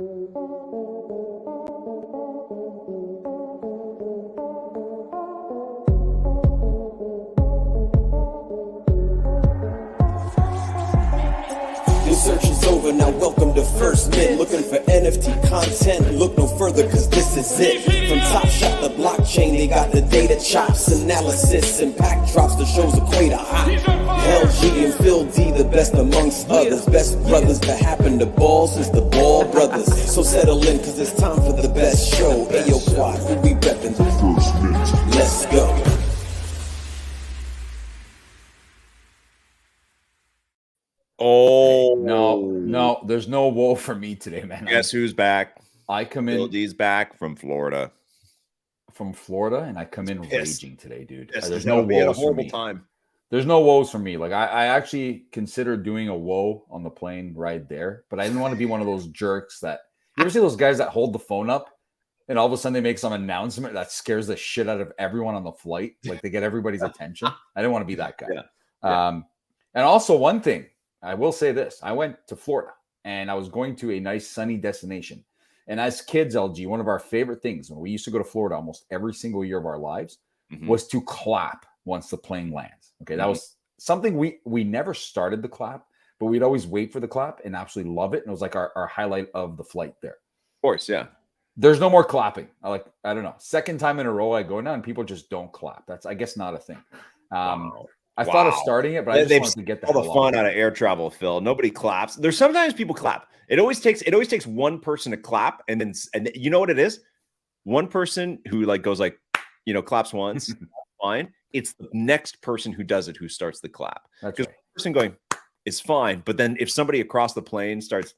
Your search is over, now welcome to First Mint. Looking for NFT content, look no further cause this is it. From Top Shot to blockchain, they got the data chops, analysis, and pack drops, the shows equate a hot. LG and Phil D, the best amongst others. Best brothers that happen to ball since the Ball brothers. So settle in cause it's time for the best show. Ayo Quad, who we reppin'? First Mint. Let's go. Oh no, there's no woe for me today, man. Guess who's back? I come in. Phil D's back from Florida. And I come in raging today, dude. There's no woes for me. There's no woes for me. Like I actually considered doing a woe on the plane ride there, but I didn't want to be one of those jerks that you ever see those guys that hold the phone up and all of a sudden they make some announcement that scares the shit out of everyone on the flight. Like they get everybody's attention. I didn't want to be that guy. Yeah. And also one thing, I will say this. I went to Florida and I was going to a nice sunny destination. And as kids, LG, one of our favorite things when we used to go to Florida almost every single year of our lives was to clap once the plane lands. Okay, that was something we never started the clap, but we'd always wait for the clap and absolutely love it. And it was like our highlight of the flight there. Of course, yeah. There's no more clapping. I don't know. Second time in a row I go now and people just don't clap. That's, I guess, not a thing. I thought of starting it, but I just wanted to get all the fun out of air travel, Phil. Nobody claps. There's sometimes people clap. It always takes one person to clap, and you know what it is? One person who goes claps once, fine. It's the next person who does it who starts the clap. Because the person going is fine, but then if somebody across the plane starts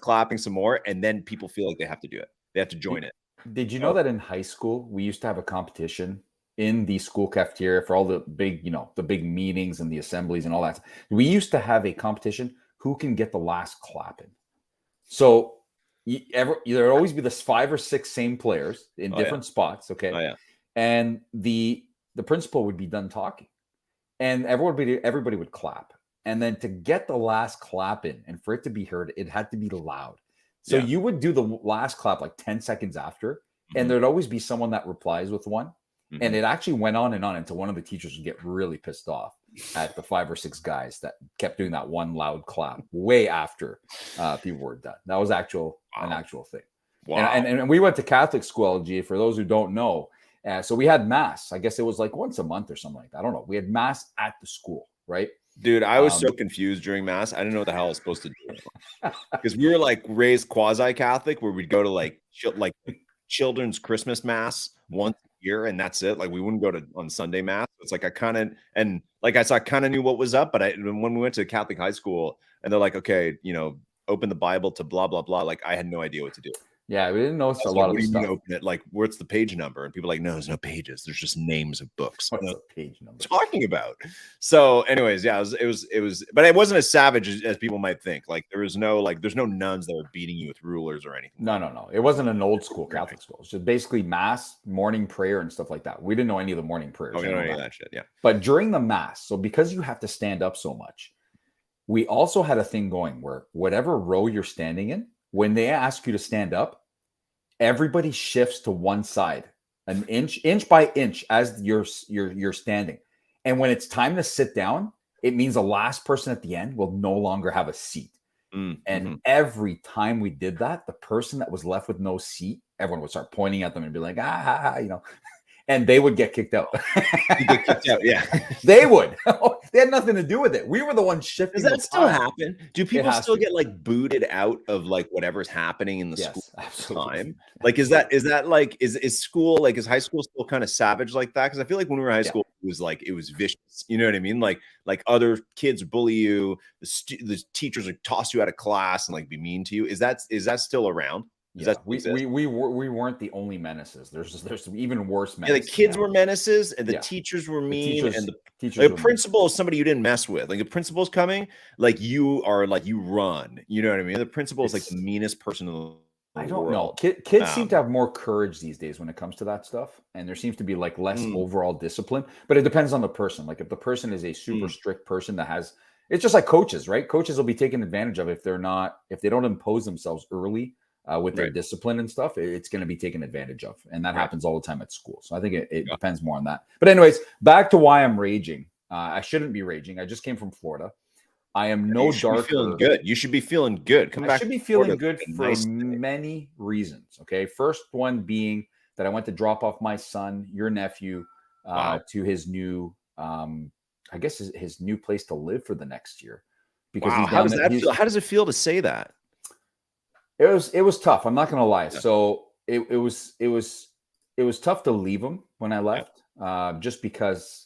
clapping some more, and then people feel like they have to do it. They have to join it. Did you know that in high school we used to have a competition in the school cafeteria for all the big, the big meetings and the assemblies and all that? We used to have a competition who can get the last clap in. So there'd always be this 5 or 6 same players in different spots. Okay. Oh, yeah. And the principal would be done talking and everybody would clap. And then to get the last clap in and for it to be heard, it had to be loud. So you would do the last clap like 10 seconds after, and there'd always be someone that replies with one. And it actually went on and on until one of the teachers would get really pissed off at the 5 or 6 guys that kept doing that one loud clap way after people were done. That was an actual thing. Wow. And we went to Catholic school, LG, for those who don't know. So we had mass. I guess it was like once a month or something like that. I don't know. We had mass at the school, right? Dude, I was so confused during mass. I didn't know what the hell I was supposed to do. Because we were raised quasi-Catholic where we'd go to children's Christmas mass once a year and that's it. We wouldn't go to on Sunday mass. It's I kind of knew what was up, but when we went to Catholic high school and they're like, okay, open the Bible to blah blah blah. I had no idea what to do. Yeah, we didn't know a lot of stuff. Open it, where's the page number? And people are like, no, there's no pages. There's just names of books. What's the page number? Talking about. So, anyways, yeah, it was, but it wasn't as savage as people might think. There's no nuns that were beating you with rulers or anything. No. It wasn't an old school Catholic school. It's just basically mass, morning prayer, and stuff like that. We didn't know any of the morning prayers. Oh, we didn't know any of that shit. Yeah. But during the mass, so because you have to stand up so much, we also had a thing going where whatever row you're standing in, when they ask you to stand up, everybody shifts to one side, an inch by inch as you're standing. And when it's time to sit down, it means the last person at the end will no longer have a seat. And every time we did that, the person that was left with no seat, everyone would start pointing at them and be like, and they would get kicked out. You get kicked out, yeah. They would. They had nothing to do with it. We were the ones shifting. Does that still happen? Do people still get booted out of whatever's happening in the school time? Is school is high school still kind of savage like that? Because I feel like when we were in high school, it was vicious. You know what I mean? Like other kids bully you, the teachers would toss you out of class and be mean to you. Is that still around? We weren't the only menaces. There's even worse menaces. Yeah, the kids were menaces, and the teachers were mean, and the principal is somebody you didn't mess with. The principal's coming, you run. You know what I mean? The principal is the meanest person in the world. I don't know. Kids seem to have more courage these days when it comes to that stuff, and there seems to be less overall discipline. But it depends on the person. If the person is a super strict person that has it's just like coaches, right? Coaches will be taken advantage of if they don't impose themselves early with their discipline and stuff. It's going to be taken advantage of, and that happens all the time at school. So I think it depends more on that. But anyways, back to why I'm raging. I shouldn't be raging. I just came from Florida. I am no darker. Feeling good. You should be feeling good. I should be feeling good for many reasons. Okay, first one being that I went to drop off my son, your nephew, to his new, I guess his new place to live for the next year. Because how does that feel? How does it feel to say that? It was tough. I'm not going to lie. Yeah. So it was tough to leave him when I left, just because.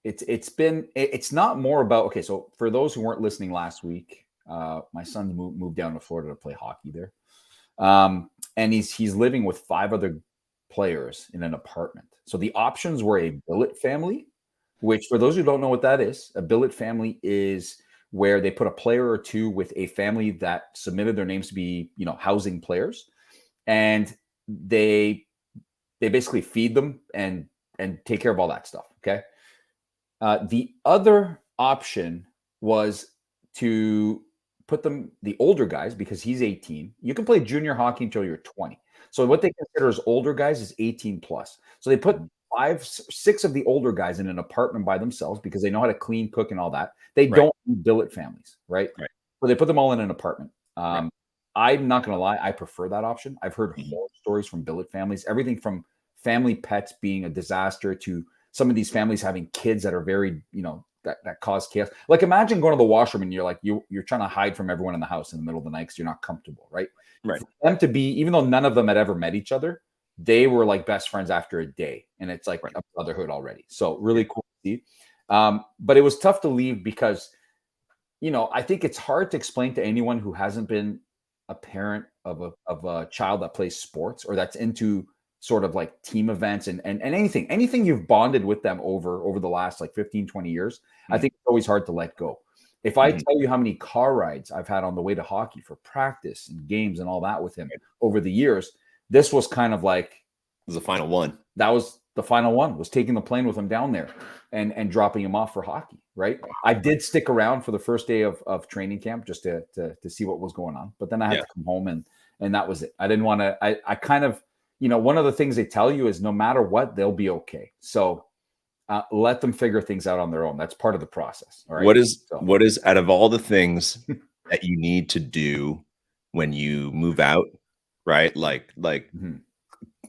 It's not more about, okay. So for those who weren't listening last week, my son moved down to Florida to play hockey there. And he's living with 5 other players in an apartment. So the options were a billet family, which for those who don't know what that is, a billet family is where they put a player or 2 with a family that submitted their names to be, housing players. And they basically feed them and take care of all that stuff. Okay. The other option was to put the older guys, because he's 18. You can play junior hockey until you're 20. So what they consider as older guys is 18 plus. So they put 6 of the older guys in an apartment by themselves because they know how to clean, cook, and all that. They don't do billet families, right? So they put them all in an apartment. I'm not going to lie. I prefer that option. I've heard more stories from billet families, everything from family pets being a disaster to some of these families having kids that are very, that cause chaos. Like imagine going to the washroom and you're like, you're trying to hide from everyone in the house in the middle of the night because you're not comfortable, right? Right. For them to be, even though none of them had ever met each other, they were like best friends after a day. And it's like a brotherhood already. So really cool to see. But it was tough to leave because, I think it's hard to explain to anyone who hasn't been a parent of a child that plays sports or that's into sort of like team events and anything you've bonded with them over the last like 15, 20 years. I think it's always hard to let go. If I tell you how many car rides I've had on the way to hockey for practice and games and all that with him over the years, this was kind of like, it was the final one. That was the final one, was taking the plane with him down there and dropping him off for hockey. Right. I did stick around for the first day of training camp just to see what was going on, but then I had to come home and that was it. I didn't want to, I kind of, one of the things they tell you is no matter what, they'll be okay. So let them figure things out on their own. That's part of the process. All right. What is out of all the things that you need to do when you move out, right? Like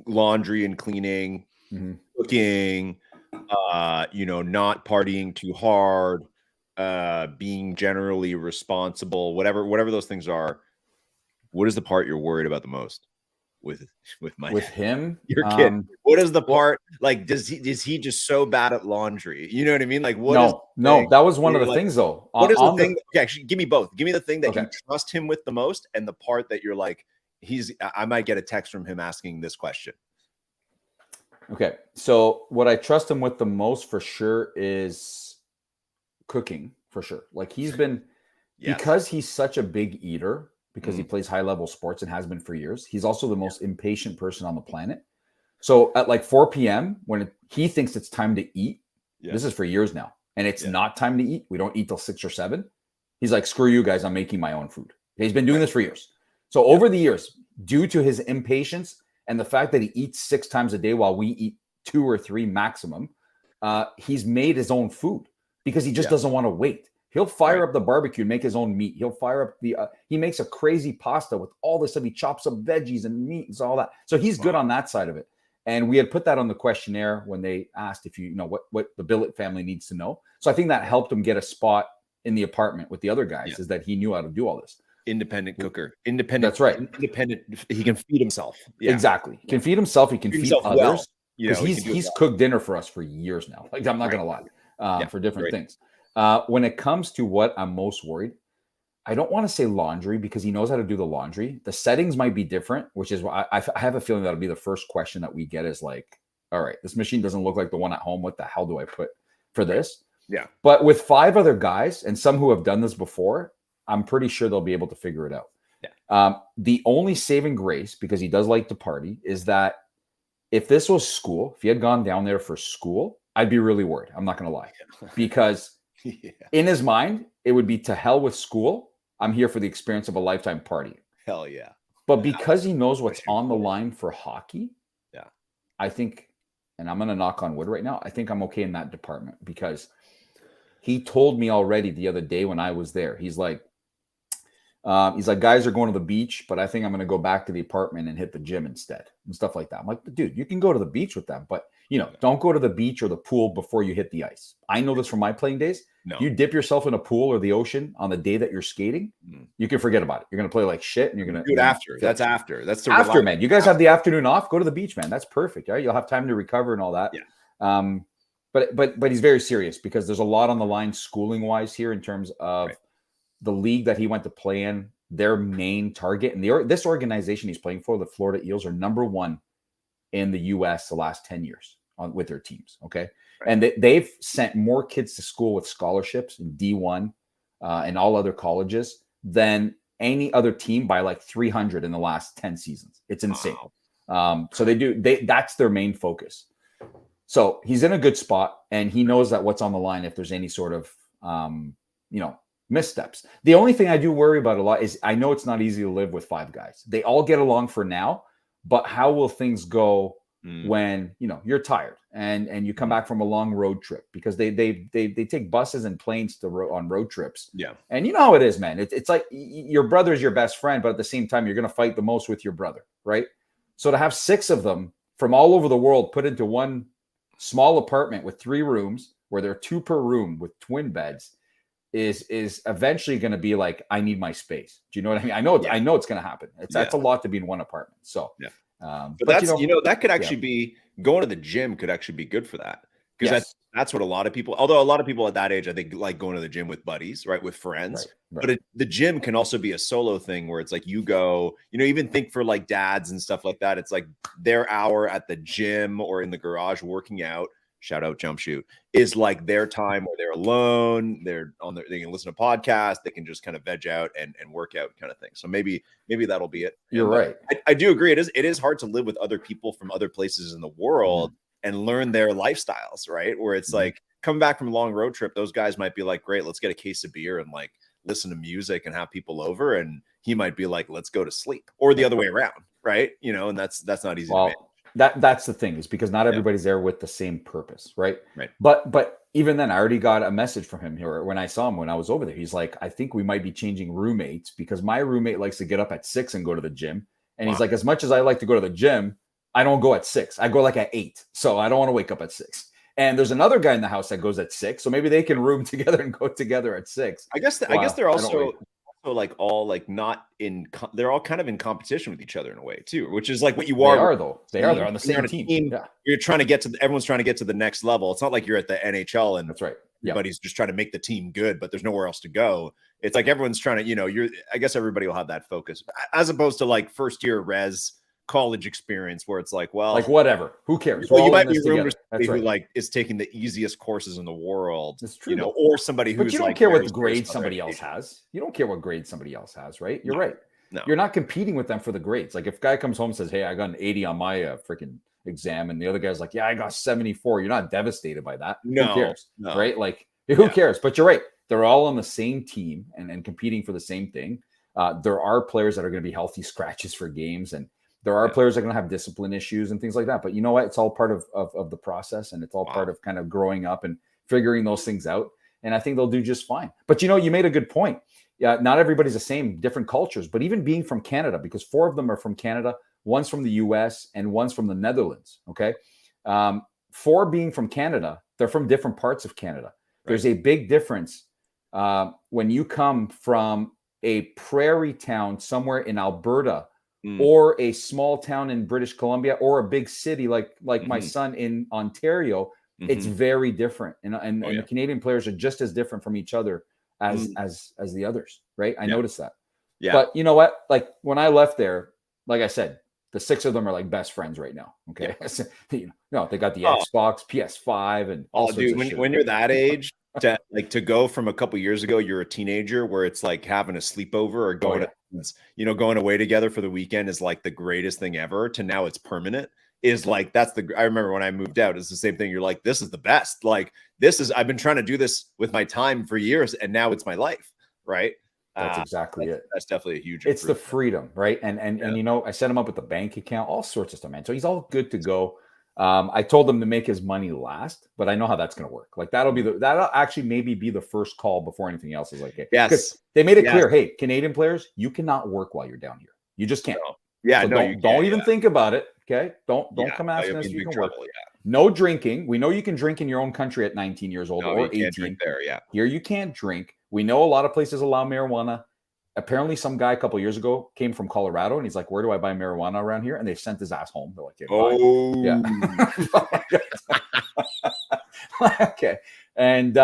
laundry and cleaning, cooking, not partying too hard, being generally responsible, whatever those things are. What is the part you're worried about the most? With him, your kid, what is the part like? Is he just so bad at laundry? You know what I mean? Like, no, that was one of the things though. What is the thing? Okay, actually, give me both. Give me the thing that you trust him with the most, and the part that you're like, I might get a text from him asking this question. Okay, so what I trust him with the most for sure is cooking, for sure. Like he's been because he's such a big eater. Because he plays high-level sports and has been for years. He's also the most impatient person on the planet. So at like 4 p.m., when he thinks it's time to eat, this is for years now, and it's not time to eat. We don't eat till 6 or 7. He's like, screw you guys, I'm making my own food. He's been doing this for years. So over the years, due to his impatience and the fact that he eats 6 times a day while we eat 2 or 3 maximum, he's made his own food because he just doesn't want to wait. He'll fire up the barbecue and make his own meat. He'll fire up he makes a crazy pasta with all this stuff. He chops up veggies and meat and all that. So he's good on that side of it. And we had put that on the questionnaire when they asked if what the billet family needs to know. So I think that helped him get a spot in the apartment with the other guys is that he knew how to do all this. Independent cooker. Independent. That's right. Independent. He can feed himself. Yeah. Exactly. He can feed himself. He can feed others. Because he's cooked dinner for us for years now. Like I'm not going to lie for different things. When it comes to what I'm most worried, I don't want to say laundry because he knows how to do the laundry. The settings might be different, which is why I have a feeling that'll be the first question that we get is like, all right, this machine doesn't look like the one at home. What the hell do I put for this? Yeah. But with 5 other guys and some who have done this before, I'm pretty sure they'll be able to figure it out. Yeah. The only saving grace, because he does like to party, is that if this was school, if he had gone down there for school, I'd be really worried. I'm not going to lie, because Yeah. In his mind, it would be to hell with school. I'm here for the experience of a lifetime party. Hell yeah. But because he knows what's your on the point. line for hockey, Yeah. I think, and I'm going to knock on wood right now, I think I'm okay in that department because he told me already the other day when I was there, he's like, guys are going to the beach, but I think I'm going to go back to the apartment and hit the gym instead and stuff like that. I'm like, dude, you can go to the beach with them, but don't go to the beach or the pool before you hit the ice. I know this from my playing days. No. You dip yourself in a pool or the ocean on the day that you're skating, you can forget about it. You're going to play like shit and you're going to do it after. That's after. That's the after, man. You guys have the afternoon off. Go to the beach, man. That's perfect. Right? You'll have time to recover and all that. Yeah. But he's very serious because there's a lot on the line schooling wise here in terms of the league that he went to play in. Their main target and this organization he's playing for, the Florida Eels, are number one in the U.S. the last 10 years with their teams. Okay. Right. And they've sent more kids to school with scholarships in D1 and all other colleges than any other team by like 300 in the last 10 seasons. It's insane. Wow. So that's their main focus. So he's in a good spot and he knows that what's on the line if there's any sort of, missteps. The only thing I do worry about a lot is I know it's not easy to live with 5 guys. They all get along for now, but how will things go when you're tired and you come back from a long road trip? Because they take buses and planes on road trips. Yeah, and you know how it is, man. It's like your brother's your best friend, but at the same time you're going to fight the most with your brother, right? So to have 6 of them from all over the world put into one small apartment with 3 rooms, where there are 2 per room with twin beds, is eventually going to be like, I need my space. Do you know what I mean? I know it's going to happen. That's a lot to be in one apartment. So, but that's, that could actually be going to the gym could actually be good for that. Because that's what a lot of people, although a lot of people at that age, I think like going to the gym with buddies, right? With friends, but the gym can also be a solo thing where it's like, you go, even think for like dads and stuff like that. It's like their hour at the gym or in the garage working out. Shout out Jump Shoot is like their time where they're alone. They can listen to podcasts. They can just kind of veg out and work out kind of thing. So maybe that'll be it. You're right. I do agree. It is hard to live with other people from other places in the world and learn their lifestyles, right? Where it's like coming back from a long road trip, those guys might be like, great, let's get a case of beer and like listen to music and have people over. And he might be like, let's go to sleep, or the other way around, right? And that's not easy to manage. That's the thing, is because not everybody's there with the same purpose, right? Right. But even then, I already got a message from him here when I saw him when I was over there. He's like, I think we might be changing roommates because my roommate likes to get up at 6 and go to the gym. And he's like, as much as I like to go to the gym, I don't go at 6. I go like at 8. So I don't want to wake up at 6. And there's another guy in the house that goes at 6. So maybe they can room together and go together at 6. I guess they're also like all like not in they're all kind of in competition with each other in a way too, which is like what you are. They're on the same team. You're trying to get to everyone's trying to get to the next level. It's not like you're at the NHL and that's right. Everybody's just trying to make the team good, but there's nowhere else to go. It's like everyone's trying to, I guess everybody will have that focus as opposed to like first year res college experience where it's like, well, like whatever, who cares? Well, you might be room who like is taking the easiest courses in the world. That's true, or somebody who's, but you don't like care what grade somebody else has. You don't care what grade somebody else has, right? You're right. No, you're not competing with them for the grades. Like if a guy comes home and says, "Hey, I got an 80 on my freaking exam," and the other guy's like, "Yeah, I got 74." You're not devastated by that. No, who cares, no. Right? Like who cares? But you're right. They're all on the same team and competing for the same thing. There are players that are going to be healthy scratches for games, and there are players that are going to have discipline issues and things like that. But you know what? It's all part of the process, and it's all part of kind of growing up and figuring those things out. And I think they'll do just fine. But you made a good point. Yeah, not everybody's the same, different cultures. But even being from Canada, because 4 of them are from Canada, one's from the U.S. and one's from the Netherlands. Okay, 4 being from Canada, they're from different parts of Canada. Right. There's a big difference when you come from a prairie town somewhere in Alberta, or a small town in British Columbia, or a big city like my son in Ontario. It's very different, and the Canadian players are just as different from each other as the others, right? I noticed that. Yeah. But you know what? Like when I left there, like I said, the 6 of them are like best friends right now. Okay, they got the Xbox, PS5, and all sorts of shit. When you're that age. to go from a couple years ago, you're a teenager where it's like having a sleepover or going away together for the weekend is like the greatest thing ever, to now it's permanent. is like, I remember when I moved out, it's the same thing. You're like, this is the best. Like, I've been trying to do this with my time for years, and now it's my life. Right. That's exactly it. That's definitely a huge It's the freedom, right? And you know, I set him up with a bank account, all sorts of stuff, man. So he's all good to go. I told him to make his money last, but I know how that's going to work. Like that'll actually maybe be the first call before anything else is like, hey, yes, they made it clear. Hey, Canadian players, you cannot work while you're down here. You just can't. No. Yeah, so no, don't even think about it. Okay, don't come asking us if you can work. No drinking. We know you can drink in your own country at 19 years old or 18. There, yeah. Here you can't drink. We know a lot of places allow marijuana. Apparently, some guy a couple of years ago came from Colorado, and he's like, "Where do I buy marijuana around here?" And they sent his ass home. They're like, yeah. Okay, and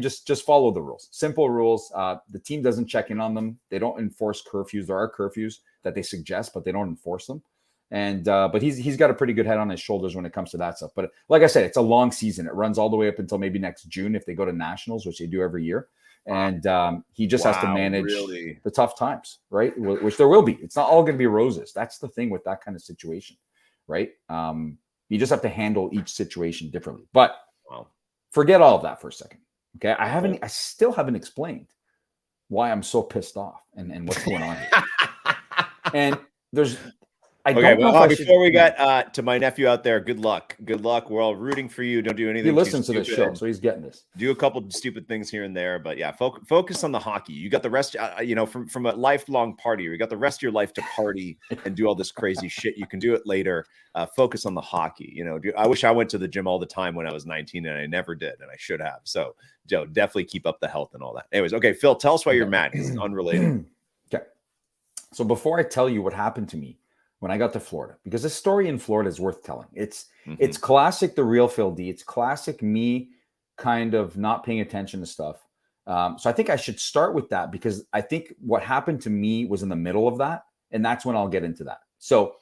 just follow the rules. Simple rules. The team doesn't check in on them. They don't enforce curfews. There are curfews that they suggest, but they don't enforce them. And but he's got a pretty good head on his shoulders when it comes to that stuff. But like I said, it's a long season. It runs all the way up until maybe next June if they go to nationals, which they do every year. And he just has to manage the tough times, right? Which there will be. It's not all going to be roses. That's the thing with that kind of situation, right? You just have to handle each situation differently. But forget all of that for a second, okay? I still haven't explained why I'm so pissed off and what's going on here. And there's. Before we get to my nephew out there, good luck. Good luck. We're all rooting for you. Don't do anything. He listens to this show, so he's getting this. Do a couple of stupid things here and there, but yeah, focus on the hockey. You got the rest, from a lifelong partier. You got the rest of your life to party and do all this crazy shit. You can do it later. Focus on the hockey. I wish I went to the gym all the time when I was 19, and I never did, and I should have. So, Joe, definitely keep up the health and all that. Anyways, okay, Phil, tell us why you're mad. It's unrelated. Okay. So before I tell you what happened to me when I got to Florida, because this story in Florida is worth telling. It's classic, the real Phil D. It's classic me kind of not paying attention to stuff. So I think I should start with that because I think what happened to me was in the middle of that. And that's when I'll get into that. So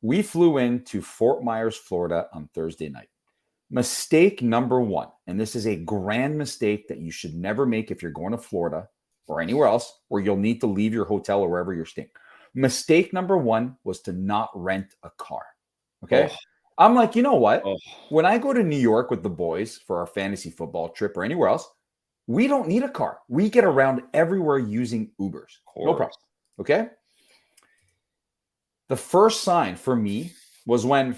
we flew into Fort Myers, Florida on Thursday night. Mistake number one, and this is a grand mistake that you should never make if you're going to Florida or anywhere else where you'll need to leave your hotel or wherever you're staying. Mistake number one was to not rent a car. Okay. Oh. I'm like, you know what? Oh. When I go to New York with the boys for our fantasy football trip or anywhere else, we don't need a car. We get around everywhere using Ubers. No problem. Okay. The first sign for me was when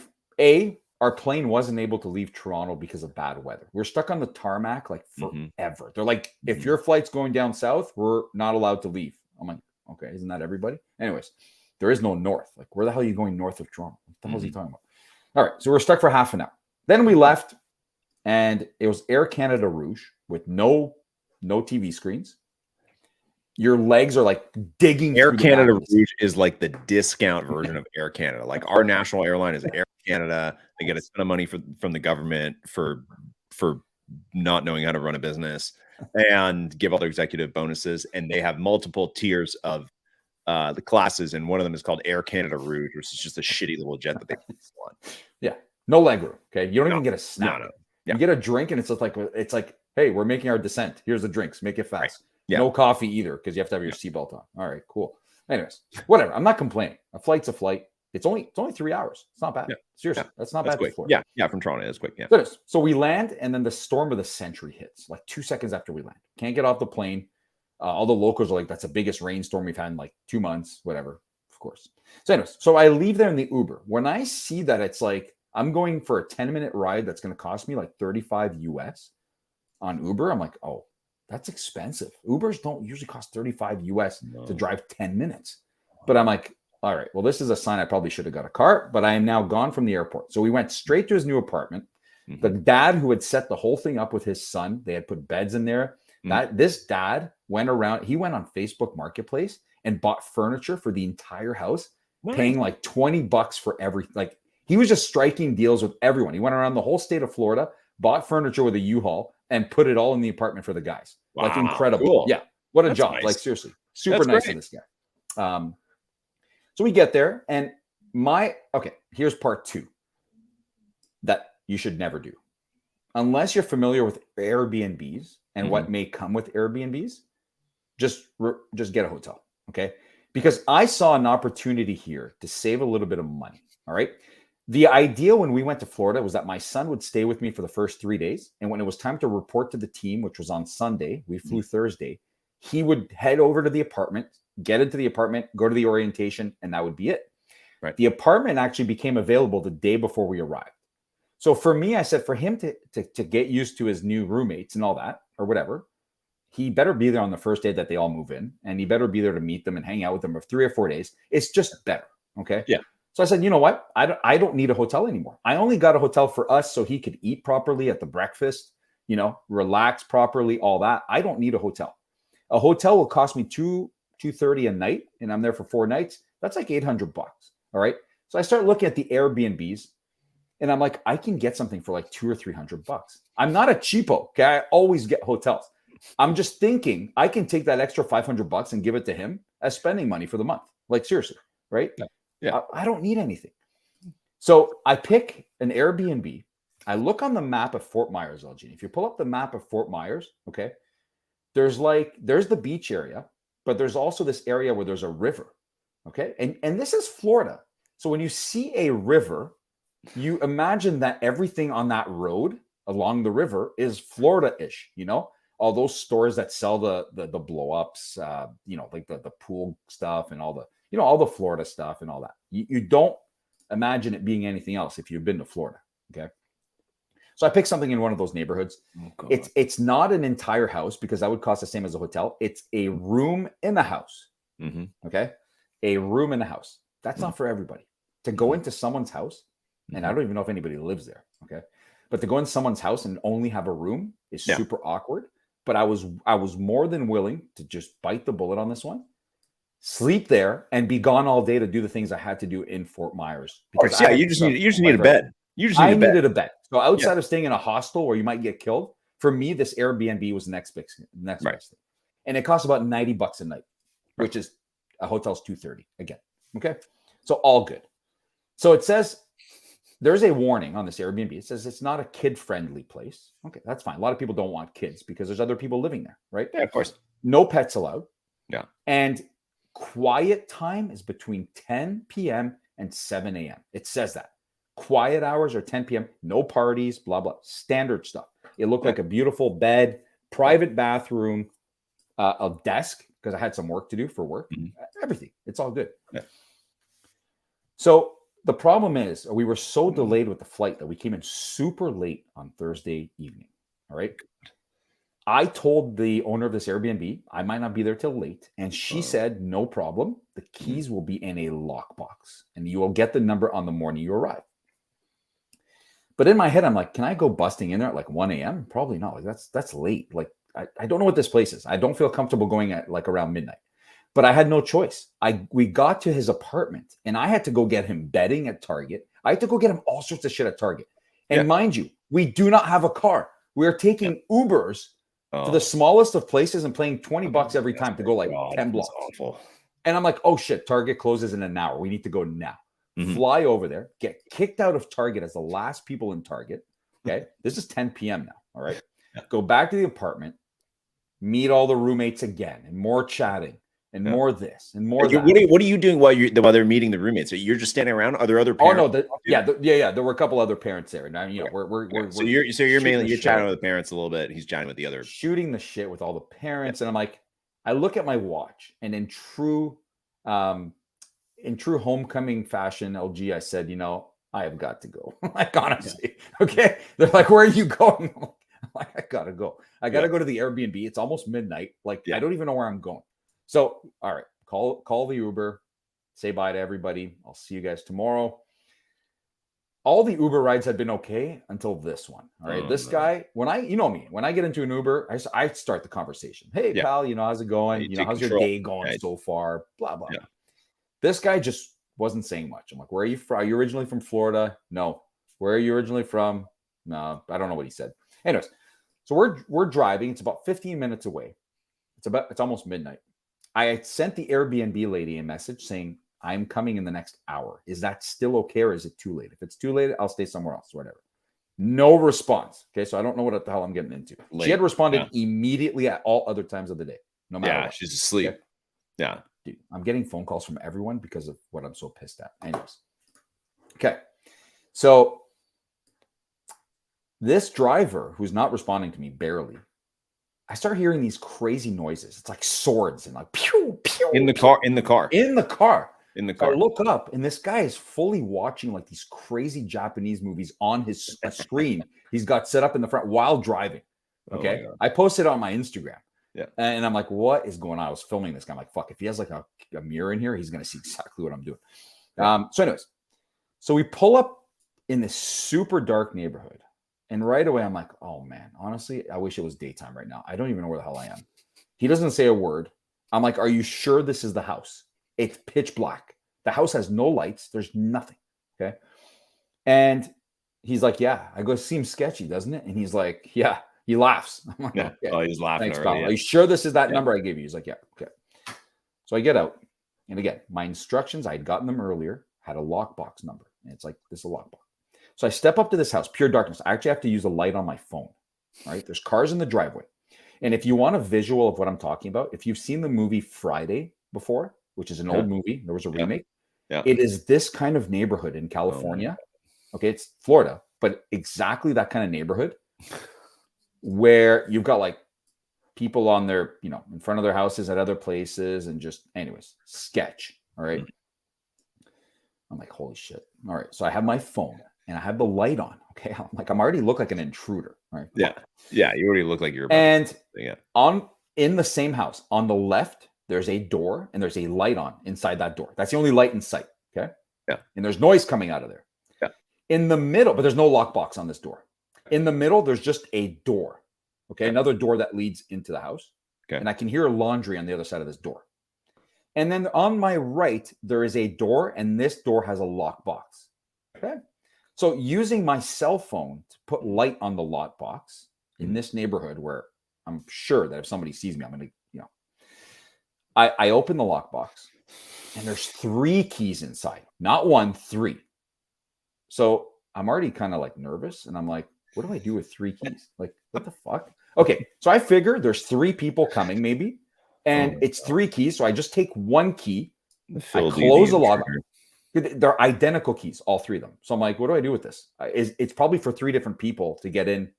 our plane wasn't able to leave Toronto because of bad weather. We're stuck on the tarmac like forever. They're like, if your flight's going down south, we're not allowed to leave. I'm like, okay, isn't that everybody? Anyways, there is no north. Like, where the hell are you going north of Toronto? What the hell is he talking about? All right, so we're stuck for half an hour. Then we left, and it was Air Canada Rouge with no TV screens. Your legs are like digging. Air Canada Rouge is like the discount version of Air Canada. Like our national airline is Air Canada. They get a ton of money from the government for not knowing how to run a business and give all their executive bonuses. And they have multiple tiers of the classes. And one of them is called Air Canada Rouge, which is just a shitty little jet that they fly on. Yeah. No leg room. Okay. You don't even get a snack. No. Yeah. You get a drink and it's like, hey, we're making our descent. Here's the drinks. Make it fast. Right. Yeah. No coffee either because you have to have your seatbelt on. All right, cool. Anyways, whatever. I'm not complaining. A flight's a flight. It's only 3 hours. It's not bad. Yeah. Seriously, that's not bad. Quick. Yeah, from Toronto, it's quick. Yeah. So we land, and then the storm of the century hits. Like 2 seconds after we land, can't get off the plane. All the locals are like, "That's the biggest rainstorm we've had in like 2 months." Whatever, of course. So, anyways, so I leave there in the Uber. When I see that it's like I'm going for a 10-minute ride that's going to cost me like $35 US on Uber, I'm like, oh, that's expensive. Ubers don't usually cost $35 US to drive 10 minutes. But I'm like, all right, well, this is a sign I probably should have got a car, but I am now gone from the airport. So we went straight to his new apartment. The dad who had set the whole thing up with his son, they had put beds in there. This dad went around, he went on Facebook Marketplace and bought furniture for the entire house, paying like $20 for everything. Like he was just striking deals with everyone. He went around the whole state of Florida, bought furniture with a U-Haul, and put it all in the apartment for the guys. Wow, like incredible. Cool. Yeah. What a job. Nice. Like seriously, super nice of this guy. So we get there and here's part 2 that you should never do. Unless you're familiar with Airbnbs and what may come with Airbnbs, just get a hotel. Okay. Because I saw an opportunity here to save a little bit of money. All right. The idea when we went to Florida was that my son would stay with me for the first 3 days. And when it was time to report to the team, which was on Sunday, we flew Thursday, he would head over to the apartment, get into the apartment, go to the orientation, and that would be it. Right. The apartment actually became available the day before we arrived. So for me, I said for him to get used to his new roommates and all that, or whatever, he better be there on the first day that they all move in, and he better be there to meet them and hang out with them for 3 or 4 days. It's just better. Okay. Yeah. So I said, you know what? I don't need a hotel anymore. I only got a hotel for us so he could eat properly at the breakfast, relax properly, all that. I don't need a hotel. A hotel will cost me $230 a night, and I'm there for 4 nights. That's like $800. All right. So I start looking at the Airbnbs, and I'm like, I can get something for like $200 or $300. I'm not a cheapo. Okay. I always get hotels. I'm just thinking I can take that extra $500 and give it to him as spending money for the month. Like seriously, right? Yeah. I don't need anything. So I pick an Airbnb. I look on the map of Fort Myers, LG. If you pull up the map of Fort Myers, okay, there's the beach area, but there's also this area where there's a river. Okay. And this is Florida. So when you see a river, you imagine that everything on that road along the river is Florida-ish, all those stores that sell the blow-ups, like the pool stuff and all the Florida stuff and all that. You don't imagine it being anything else if you've been to Florida. Okay. So I picked something in one of those neighborhoods. Oh, it's not an entire house because that would cost the same as a hotel. It's a room in the house. Mm-hmm. Okay. A room in the house. That's not for everybody. To go into someone's house, and I don't even know if anybody lives there. Okay. But to go in someone's house and only have a room is super awkward. But I was more than willing to just bite the bullet on this one, sleep there, and be gone all day to do the things I had to do in Fort Myers. Because you just need a bed. I needed a bed. So outside of staying in a hostel where you might get killed, for me, this Airbnb was the next best thing. And it costs about $90 a night, which is a hotel's $230 again. Okay. So all good. So it says there's a warning on this Airbnb. It says it's not a kid-friendly place. Okay, that's fine. A lot of people don't want kids because there's other people living there, right? Yeah, of course. No pets allowed. Yeah. And quiet time is between 10 p.m. and 7 a.m. It says that. Quiet hours are 10 p.m. No parties, blah, blah. Standard stuff. It looked like a beautiful bed, private bathroom, a desk, because I had some work to do for work. Everything. It's all good. Yeah. So the problem is we were so delayed with the flight that we came in super late on Thursday evening. All right. I told the owner of this Airbnb I might not be there till late. And she said, no problem. The keys will be in a lockbox and you will get the number on the morning you arrive. But in my head, I'm like, can I go busting in there at like 1 a.m.? Probably not. Like that's late. Like I don't know what this place is. I don't feel comfortable going at like around midnight. But I had no choice. We got to his apartment and I had to go get him bedding at Target. I had to go get him all sorts of shit at Target. And mind you, we do not have a car. We are taking Ubers to the smallest of places and paying $20 every time to go like 10 blocks. Awful. And I'm like, oh shit, Target closes in an hour. We need to go now. Fly over there, get kicked out of Target as the last people in Target. Okay. This is 10 p.m. now. All right. Go back to the apartment, meet all the roommates again and more chatting. And more this and more. What are you doing while they're meeting the roommates? So you're just standing around. Are there other parents? Oh no, there were a couple other parents there. Now we're so you're mainly chatting with the parents a little bit. He's chatting with the other, shooting the shit with all the parents. And I'm like, I look at my watch, and in true homecoming fashion, LG, I said, I have got to go. Like honestly, okay. They're like, where are you going? I'm like, I gotta go. I gotta go to the Airbnb. It's almost midnight. Like I don't even know where I'm going. So, all right, call the Uber, say bye to everybody. I'll see you guys tomorrow. All the Uber rides had been okay until this one. All right, this guy, when I get into an Uber, I start the conversation. Hey, pal, how's it going? How's your day going so far? Blah, blah. Yeah. This guy just wasn't saying much. I'm like, where are you from? Are you originally from Florida? No. Where are you originally from? No, I don't know what he said. Anyways, so we're driving. It's about 15 minutes away. It's almost midnight. I had sent the Airbnb lady a message saying, I'm coming in the next hour. Is that still okay or is it too late? If it's too late, I'll stay somewhere else, whatever. No response. Okay, so I don't know what the hell I'm getting into. Late. She had responded immediately at all other times of the day. No matter what. She's asleep. Okay? Yeah. Dude, I'm getting phone calls from everyone because of what I'm so pissed at. Anyways. Okay. So this driver who's not responding to me barely, I start hearing these crazy noises. It's like swords and like pew, pew, In the car. In the car. in the car. In the So I car. look up and this guy is fully watching like these crazy Japanese movies on his screen. He's got set up in the front while driving. Oh my Okay. God. I posted it on my Instagram. Yeah. And I'm like, what is going on? I was filming this guy. I'm like, fuck, if he has like a mirror in here, he's going to see exactly what I'm doing. So anyways, so we pull up in this super dark neighborhood. And right away, I'm like, oh man, honestly, I wish it was daytime right now. I don't even know where the hell I am. He doesn't say a word. I'm like, are you sure this is the house? It's pitch black. The house has no lights. There's nothing. Okay. And he's like, yeah. I go, seems sketchy, doesn't it? And he's like, yeah. He laughs. I'm like, Yeah. okay. Oh, he's laughing Thanks, already. pal. Are you sure this is that number I gave you? He's like, yeah. Okay. So I get out. And again, my instructions, I had gotten them earlier, had a lockbox number. And it's like, this is a lockbox. So I step up to this house, pure darkness. I actually have to use a light on my phone. All right. There's cars in the driveway. And if you want a visual of what I'm talking about, if you've seen the movie Friday before, which is an old movie, there was a remake. Yeah. It is this kind of neighborhood in California. Okay. It's Florida, but exactly that kind of neighborhood where you've got like people on their, in front of their houses at other places and just, anyways, sketch. All right. I'm like, holy shit. All right. So I have my phone and I have the light on. Okay. I'm like, I'm already look like an intruder. All right. Yeah. Yeah. You already look like you're about And to, in the same house on the left, there's a door and there's a light on inside that door. That's the only light in sight. Okay. Yeah. And there's noise coming out of there. Yeah. In the middle, but there's no lockbox on this door. In the middle, there's just a door. Okay. Another door that leads into the house. Okay. And I can hear laundry on the other side of this door. And then on my right, there is a door, and this door has a lockbox. Okay. So using my cell phone to put light on the lockbox in this neighborhood where I'm sure that if somebody sees me, I'm going to, I open the lockbox and there's 3 keys inside, not 1, 3. So I'm already kind of like nervous and I'm like, what do I do with 3 keys? Like, what the fuck? Okay. So I figure there's 3 people coming maybe, and it's 3 keys. So I just take 1 key, I close the lock. They're identical keys, all 3 of them. So I'm like, what do I do with this? It's probably for 3 different people to get in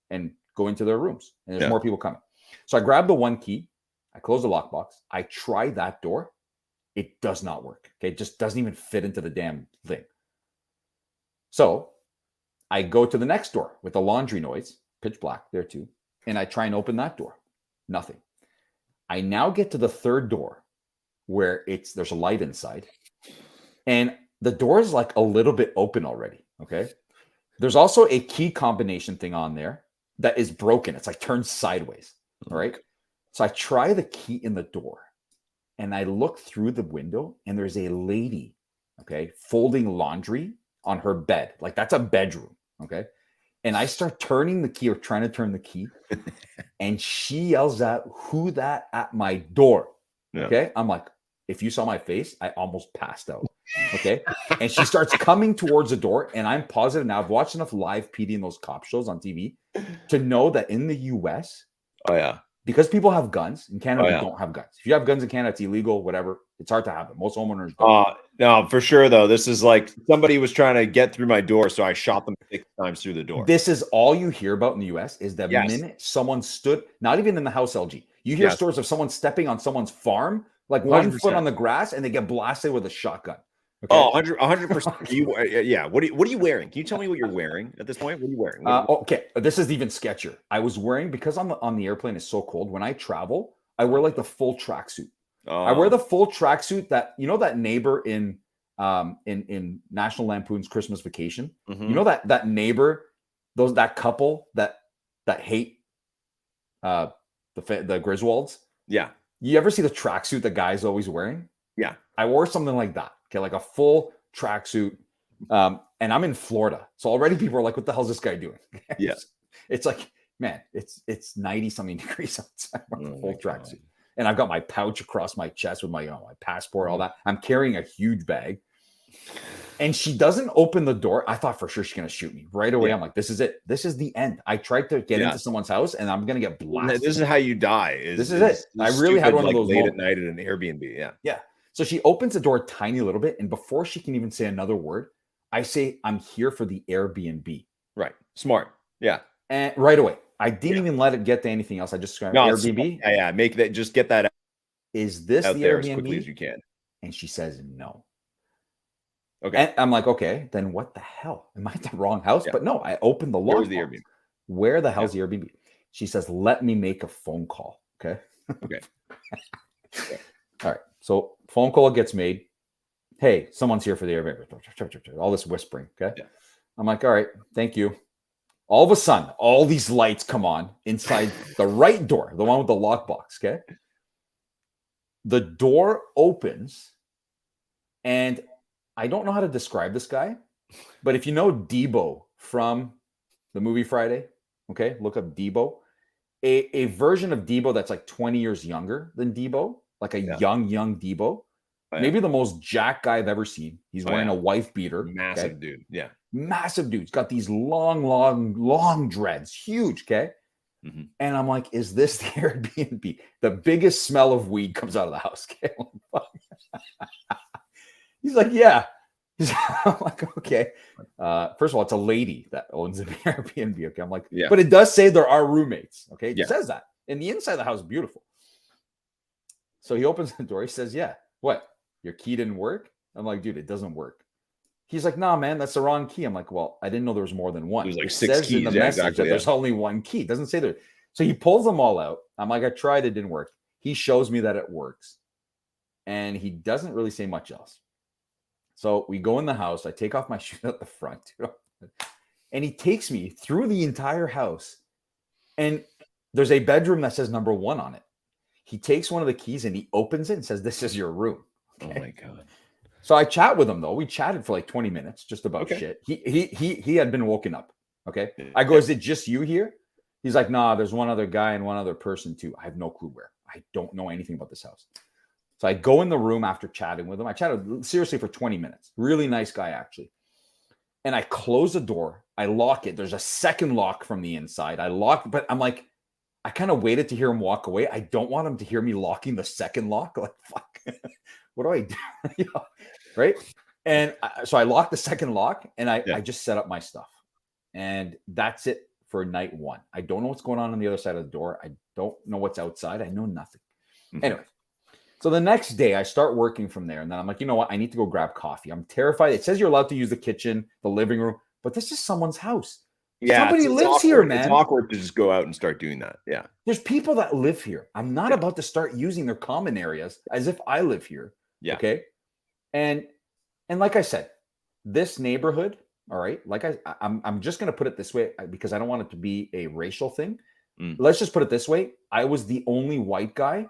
and go into their rooms. And there's more people coming. So I grab the 1 key. I close the lockbox. I try that door. It does not work. Okay. It just doesn't even fit into the damn thing. So I go to the next door with the laundry noise, pitch black there too. And I try and open that door. Nothing. I now get to the 3rd door where there's a light inside. And the door is like a little bit open already. Okay. There's also a key combination thing on there that is broken. It's like turned sideways. All right. So I try the key in the door and I look through the window and there's a lady, okay, folding laundry on her bed. Like that's a bedroom. Okay. And I start turning the key or trying to turn the key and she yells out, "Who that at my door?" Yeah. Okay. I'm like, if you saw my face, I almost passed out. Okay. And she starts coming towards the door. And I'm positive now, I've watched enough live PD in those cop shows on TV to know that in the US, because people have guns in Canada, they don't have guns. If you have guns in Canada, it's illegal, whatever. It's hard to have them. Most homeowners don't. No, for sure though. This is like somebody was trying to get through my door, so I shot them 6 times through the door. This is all you hear about in the US is the minute someone stood, not even in the house, LG. You hear stories of someone stepping on someone's farm, like 1 100%. foot on the grass, and they get blasted with a shotgun. Okay. Oh, 100%. Yeah. What are you wearing? Can you tell me what you're wearing at this point? What are you wearing? Okay. This is even sketchier. I was wearing, because on the airplane it's so cold, when I travel, I wear like the full tracksuit. I wear the full tracksuit that, that neighbor in National Lampoon's Christmas Vacation. Mm-hmm. You know that neighbor, that couple that hate the Griswolds. Yeah. You ever see the tracksuit the guy's always wearing? Yeah. I wore something like that. Okay, like a full tracksuit. And I'm in Florida. So already people are like, what the hell is this guy doing? Yeah. It's like, man, it's 90 something degrees outside. I'm a full tracksuit. And I've got my pouch across my chest with my passport, all that. I'm carrying a huge bag. And she doesn't open the door. I thought for sure she's going to shoot me right away. I'm like, this is it. This is the end. I tried to get into someone's house and I'm going to get blasted. This is how you die. This is it. I really had one of those late moments. at night at an Airbnb. Yeah. Yeah. So she opens the door a tiny little bit. And before she can even say another word, I say, I'm here for the Airbnb. Right. Smart. Yeah. And right away, I didn't even let it get to anything else. I just screamed, No, Airbnb. Yeah. Make that, just get that Is this out the there Airbnb? as quickly as you can. And she says no. Okay. And I'm like, okay, then what the hell? Am I at the wrong house? Yeah. But no, I opened the Where's lockbox. the Airbnb? Where the hell's the Airbnb? She says, let me make a phone call. Okay. Okay. All right. So phone call gets made. Hey, someone's here for the Airbnb. All this whispering. Okay. Yeah. I'm like, all right, thank you. All of a sudden, all these lights come on inside the right door, the one with the lockbox. Okay. The door opens, and I don't know how to describe this guy, but if you know Debo from the movie Friday, okay, look up Debo. A version of Debo that's like 20 years younger than Debo, like a young Debo. Oh, yeah. Maybe the most jacked guy I've ever seen. He's wearing a wife beater. Massive dude. Yeah. Massive dude. He's got these long dreads. Huge. Okay. Mm-hmm. And I'm like, is this the Airbnb? The biggest smell of weed comes out of the house. Okay? He's like, yeah. I'm like, okay. First of all, it's a lady that owns an Airbnb. Okay. I'm like, yeah. But it does say there are roommates. Okay. It says that. And the inside of the house is beautiful. So he opens the door. He says, yeah. What? Your key didn't work? I'm like, dude, it doesn't work. He's like, nah, man, that's the wrong key. I'm like, well, I didn't know there was more than one. There's like it 6 says keys. in the message that there's only one key. It doesn't say there. So he pulls them all out. I'm like, I tried, it didn't work. He shows me that it works. And he doesn't really say much else. So we go in the house. I take off my shoes at the front. And he takes me through the entire house. And there's a bedroom that says number 1 on it. He takes one of the keys and he opens it and says, this is your room. Okay? Oh my God. So I chat with him though. We chatted for like 20 minutes just about shit. He had been woken up. Okay. I go, is it just you here? He's like, nah, there's one other guy and one other person too. I have no clue where. I don't know anything about this house. So I go in the room after chatting with him. I chatted seriously for 20 minutes. Really nice guy, actually. And I close the door. I lock it. There's a second lock from the inside. I lock, but I'm like, I kind of waited to hear him walk away. I don't want him to hear me locking the second lock. Like, fuck, what do I do? You know, right? And so I locked the second lock and I just set up my stuff. And that's it for night 1. I don't know what's going on the other side of the door. I don't know what's outside. I know nothing. Mm-hmm. Anyway, so the next day I start working from there. And then I'm like, you know what? I need to go grab coffee. I'm terrified. It says you're allowed to use the kitchen, the living room, but this is someone's house. Yeah, somebody lives awkward. Here, man. It's awkward to just go out and start doing that. Yeah. There's people that live here. I'm not about to start using their common areas as if I live here. Yeah. Okay. And like I said, this neighborhood, all right, like I'm just going to put it this way because I don't want it to be a racial thing. Let's just put it this way. I was the only white guy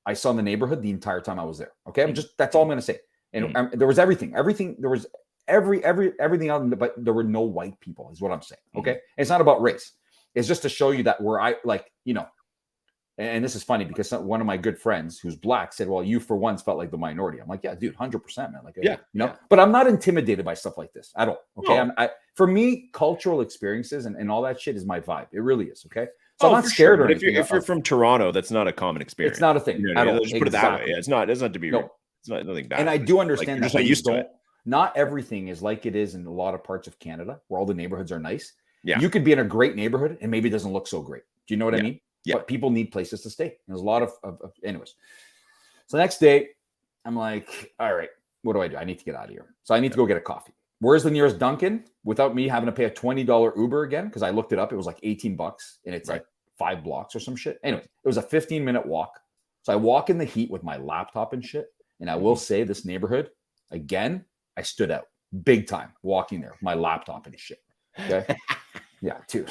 I saw in the neighborhood the entire time I was there. Okay. That's all I'm going to say. And there was everything, there was everything else, but there were no white people is what I'm saying. Okay. It's not about race. It's just to show you that where I like, you know, and this is funny because one of my good friends who's black said, well, you for once felt like the minority. I'm like, yeah, dude, 100%, man. Like, you know, but I'm not intimidated by stuff like this at all. Okay. No. For me, cultural experiences and all that shit is my vibe. It really is. Okay. So I'm not scared or anything. If you're from Toronto, that's not a common experience. It's not a thing. You know, at all. Just put it that way. Yeah, it's not to be it's not nothing bad. And I do understand that. Like, used to it. Not everything is like it is in a lot of parts of Canada where all the neighborhoods are nice. Yeah. You could be in a great neighborhood and maybe it doesn't look so great. Do you know what I mean? Yeah. But people need places to stay. There's a lot of anyways. So next day, I'm like, all right, what do? I need to get out of here. So I need to go get a coffee. Where's the nearest Dunkin' without me having to pay a $20 Uber again? Because I looked it up. It was like $18 and it's like 5 blocks or some shit. Anyway, it was a 15-minute walk. So I walk in the heat with my laptop and shit. And I will say this neighborhood, again, I stood out big time walking there with my laptop and shit. Okay. Yeah, dude.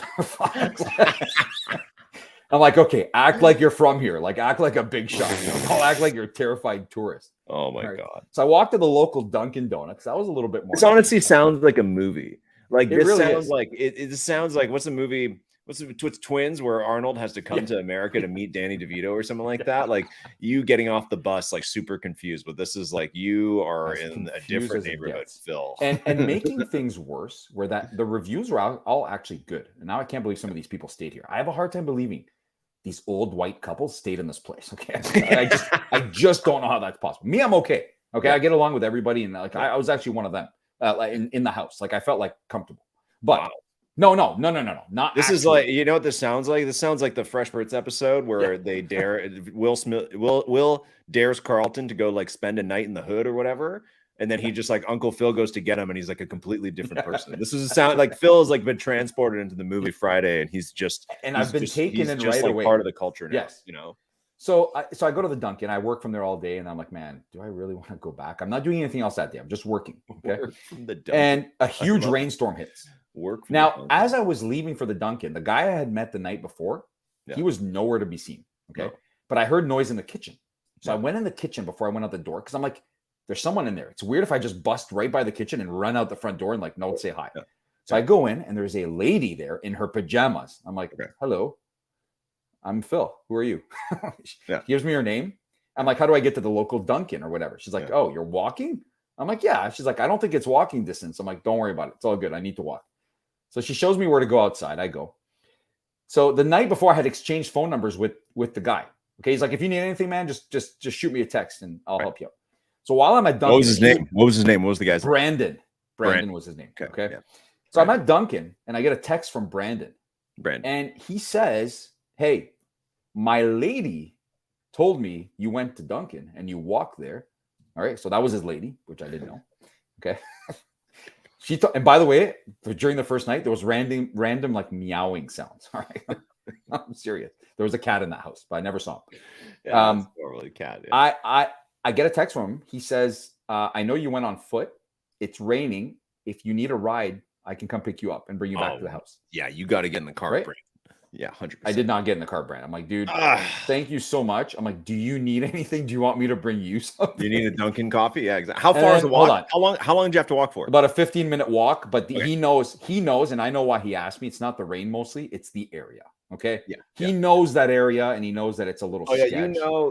I'm like, okay, act like you're from here. Like, act like a big shot. You know? I'll act like you're a terrified tourist. Oh my God. So I walked to the local Dunkin' Donuts. That was a little bit more. This honestly sounds like a movie. Like, this really sounds is. like it sounds like what's the movie? What's Twins, where Arnold has to come to America to meet Danny DeVito or something like that? Like, you getting off the bus, like, super confused, but this is like you are in a different neighborhood, Phil. And making things worse, where that the reviews were all actually good. And now I can't believe some of these people stayed here. I have a hard time believing these old white couples stayed in this place. Okay. I just don't know how that's possible. Me, I'm okay. Okay. I get along with everybody. And like, I was actually one of them. like in the house. Like I felt like comfortable. But Wow. no, not This is actually. like, you know what this sounds like? This sounds like the Fresh Prince episode where they dare Will dares Carlton to go like spend a night in the hood or whatever. And then he just like Uncle Phil goes to get him and he's like a completely different person. This is a sound like Phil has like been transported into the movie Friday and he's I've been taken in just right like away. part of the culture now, Yes. you know. So I go to the Dunkin'. I work from there all day, and I'm like, man, do I really want to go back? I'm not doing anything else that day. I'm just working. Okay. Work from the Dunkin'. And a huge love it. rainstorm hits. Work from the Now, Dunkin'. as I was leaving for the Dunkin', the guy I had met the night before, Yeah. he was nowhere to be seen. Okay. No. But I heard noise in the kitchen. So Yeah. I went in the kitchen before I went out the door because I'm like, there's someone in there. It's weird if I just bust right by the kitchen and run out the front door and like, no, say hi. Yeah. So I go in and there's a lady there in her pajamas. I'm like, Okay. hello, I'm Phil. Who are you? She Yeah. gives me her name. I'm like, how do I get to the local Dunkin' or whatever? She's like, Yeah. oh, you're walking? I'm like, yeah. She's like, I don't think it's walking distance. I'm like, don't worry about it. It's all good. I need to walk. So she shows me where to go outside. I go. So the night before I had exchanged phone numbers with the guy. Okay. He's like, if you need anything, man, just shoot me a text and I'll help you out. So while I'm at Dunkin', What was his name? What was his name? What was the guy's name? Brandon. Brandon Brandon. was his name. Okay, Okay. yeah. So I'm at Dunkin' and I get a text from Brandon. Brandon. And he says, hey, my lady told me you went to Dunkin' and you walked there. All right. So that was his lady, which I didn't know. Okay. And by the way, during the first night, there was random like meowing sounds. All right. I'm serious. There was a cat in that house, but I never saw him. Yeah, that's normally cat. Yeah. I get a text from him. He says, I know you went on foot. It's raining. If you need a ride, I can come pick you up and bring you back to the house. Yeah, you got to get in the car, Right? Brandon. Yeah, 100%. I did not get in the car, Brand. I'm like, dude, Ah. thank you so much. I'm like, do you need anything? Do you want me to bring you something? You need a Dunkin' coffee? Yeah, exactly. How And far is then- the hold walk? How long did you have to walk for? About a 15-minute walk, but Okay. he knows, and I know why he asked me. It's not the rain mostly, it's the area. Okay. Yeah, He knows that area and he knows that it's a little Oh yeah, sketch.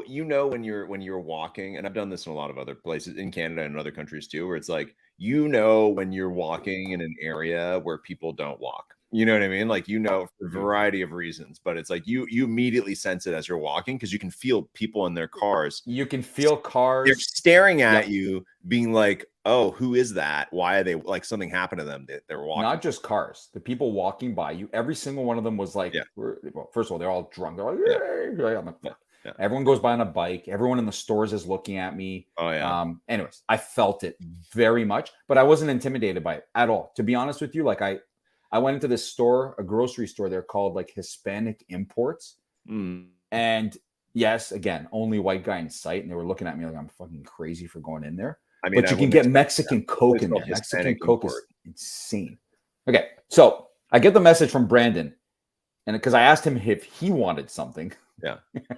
you know when you're walking, and I've done this in a lot of other places in Canada and other countries too, where it's like when you're walking in an area where people don't walk. You know what I mean? Like for a variety of reasons, but it's like you immediately sense it as you're walking because you can feel people in their cars. You can feel They're cars. staring at you, being like, "Oh, who is that? Why are they like something happened to them? They're walking." Not just cars, the people walking by you. Every single one of them was like, Yeah. well, first of all, they're all drunk. They're like, Yeah. "Yay." I'm like, Yeah. Yeah. Everyone goes by on a bike. Everyone in the stores is looking at me. Oh yeah. Anyways, I felt it very much, but I wasn't intimidated by it at all. To be honest with you, like I went into this store, a grocery store there called like Hispanic Imports. Mm. And yes, again, only white guy in sight. And they were looking at me like I'm fucking crazy for going in there. I mean, But I you can wouldn't get expect Mexican Coke It's in called there. Mexican Hispanic Coke is import. insane. Okay. So I get the message from Brandon. And because I asked him if he wanted something. Yeah. Just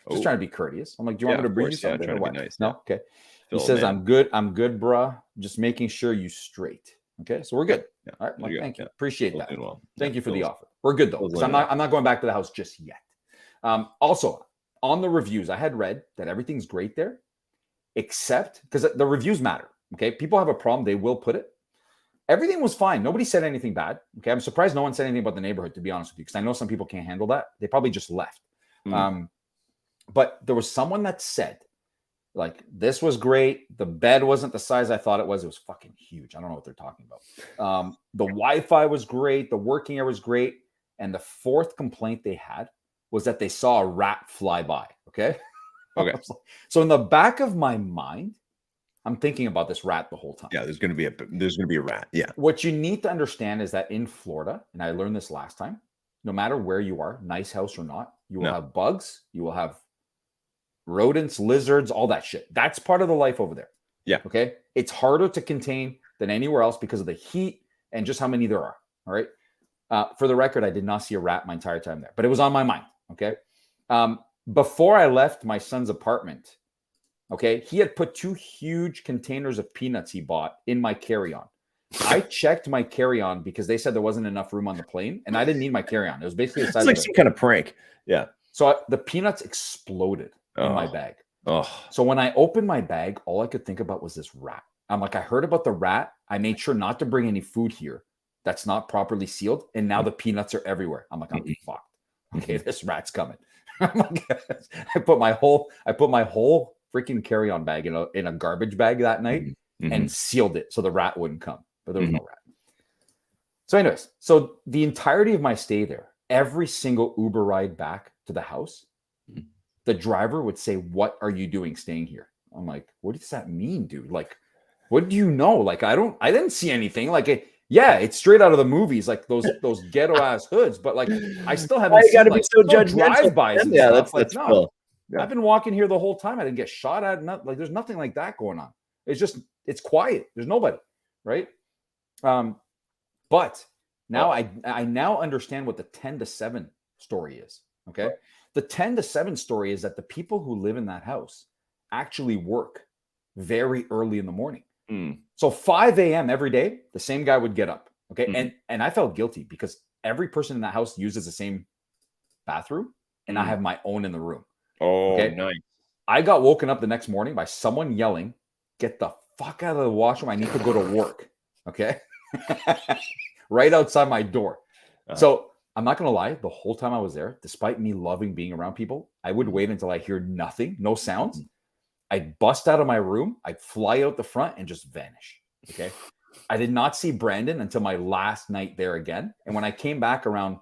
Oh. trying to be courteous. I'm like, do you want Yeah, me to of bring you course, yeah, something? trying or to be what? nice, No? yeah. Okay. He Phil, says, man. I'm good, bruh. Just making sure you straight. Okay. So we're good. Yeah. All right. There Well, you go. thank you. Yeah. Appreciate Phil's that. doing well. Thank Yeah, you for the Phil's- offer. We're good though. Phil's 'Cause learning I'm not going back to the house just yet. Also, on the reviews, I had read that everything's great there, except because the reviews matter. Okay. People have a problem, they will put it. Everything was fine. Nobody said anything bad. Okay. I'm surprised no one said anything about the neighborhood, to be honest with you, because I know some people can't handle that. They probably just left. Mm. But there was someone that said, like, this was great. The bed wasn't the size I thought it was. It was fucking huge. I don't know what they're talking about. The Wi-Fi was great. The working air was great. And the fourth complaint they had was that they saw a rat fly by. Okay. Okay. So in the back of my mind, I'm thinking about this rat the whole time. Yeah, there's gonna be a rat. Yeah. What you need to understand is that in Florida, and I learned this last time, no matter where you are, nice house or not, you will No. have bugs, you will have rodents, lizards, all that shit. That's part of the life over there. Yeah. Okay. It's harder to contain than anywhere else because of the heat and just how many there are. All right. For the record, I did not see a rat my entire time there, but it was on my mind. Okay. Before I left my son's apartment, okay, he had put 2 huge containers of peanuts he bought in my carry-on. I checked my carry-on because they said there wasn't enough room on the plane, and I didn't need my carry-on. It was basically the size It's like of some kind of prank. Yeah. So the peanuts exploded in my Oh. bag. Oh. So when I opened my bag, all I could think about was this rat. I'm like, I heard about the rat. I made sure not to bring any food here that's not properly sealed, and now the peanuts are everywhere. I'm like, I'm fucked. Okay, this rat's coming. I'm like, I put my whole freaking carry-on bag in a garbage bag that night, and sealed it so the rat wouldn't come, but there was no rat. So anyways, so the entirety of my stay there, every single Uber ride back to the house, the driver would say, "What are you doing staying here?" I'm like, "What does that mean, dude? Like, what do you know? Like, I didn't see anything. Like, yeah, it's straight out of the movies, like those ghetto ass hoods, but like, I still haven't seen gotta like, be so no judgmental. drive-bys and Yeah, stuff. that's Like, no, cool. Yeah. I've been walking here the whole time. I didn't get shot at. Like, there's nothing like that going on. It's quiet. There's nobody, right? But now I now understand what the 10 to 7 story is. Okay. The 10 to 7 story is that the people who live in that house actually work very early in the morning. So 5 a.m. every day, the same guy would get up. Okay. And I felt guilty because every person in that house uses the same bathroom and I have my own in the room. Oh, okay? Nice. I got woken up the next morning by someone yelling, "Get the fuck out of the washroom. I need to go to work." Okay. Right outside my door. So I'm not going to lie. The whole time I was there, despite me loving being around people, I would wait until I hear nothing, no sounds. I'd bust out of my room. I'd fly out the front and just vanish. Okay. I did not see Brandon until my last night there again. And when I came back around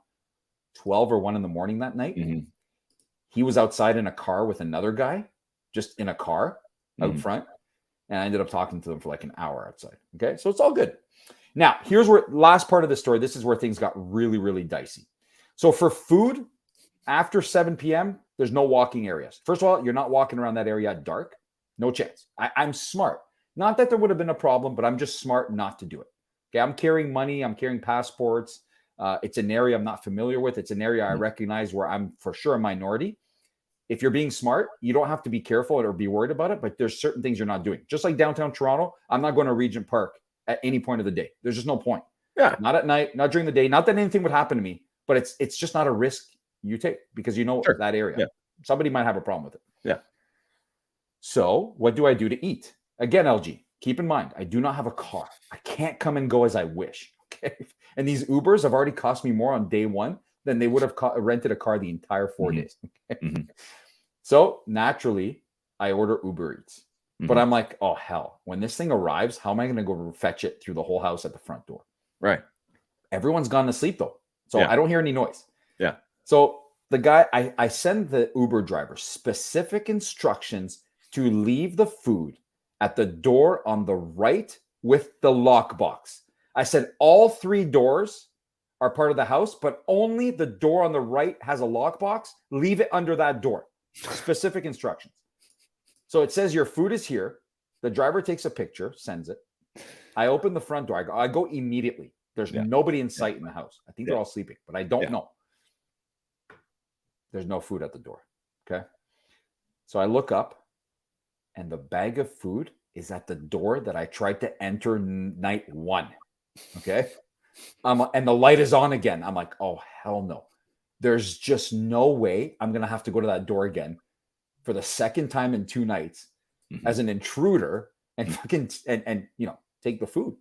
12 or 1 in the morning that night, he was outside in a car with another guy, just in a car out front. And I ended up talking to them for like an hour outside. Okay. So it's all good. Now, here's where last part of the story. This is where things got really, really dicey. So for food, after 7 p.m., there's no walking areas. First of all, you're not walking around that area at dark. No chance. I'm smart. Not that there would have been a problem, but I'm just smart not to do it. Okay. I'm carrying money. I'm carrying passports. It's an area I'm not familiar with. It's an area I recognize where I'm for sure a minority. If you're being smart, you don't have to be careful or be worried about it, but there's certain things you're not doing. Just like downtown Toronto, I'm not going to Regent Park at any point of the day. There's just no point. Yeah. Not at night, not during the day. Not that anything would happen to me, but it's just not a risk you take because you know that area. Yeah. Somebody might have a problem with it. Yeah. So what do I do to eat? Again, LG, keep in mind, I do not have a car. I can't come and go as I wish. Okay. And these Ubers have already cost me more on day one than they would have rented a car the entire 4 days. Okay? So naturally, I order Uber Eats. But I'm like, oh, hell, when this thing arrives, how am I going to go fetch it through the whole house at the front door? Right. Everyone's gone to sleep, though. So I don't hear any noise. Yeah. So the guy, I send the Uber driver specific instructions to leave the food at the door on the right with the lockbox. I said all 3 doors are part of the house, but only the door on the right has a lockbox. Leave it under that door. Specific instructions. So it says your food is here. The driver takes a picture, sends it. I open the front door. I go immediately. There's nobody in sight in the house. I think they're all sleeping, but I don't know. There's no food at the door. Okay. So I look up and the bag of food is at the door that I tried to enter night 1. Okay. And the light is on again. I'm like, oh, hell no. There's just no way I'm going to have to go to that door again for the second time in 2 nights as an intruder and fucking, and take the food.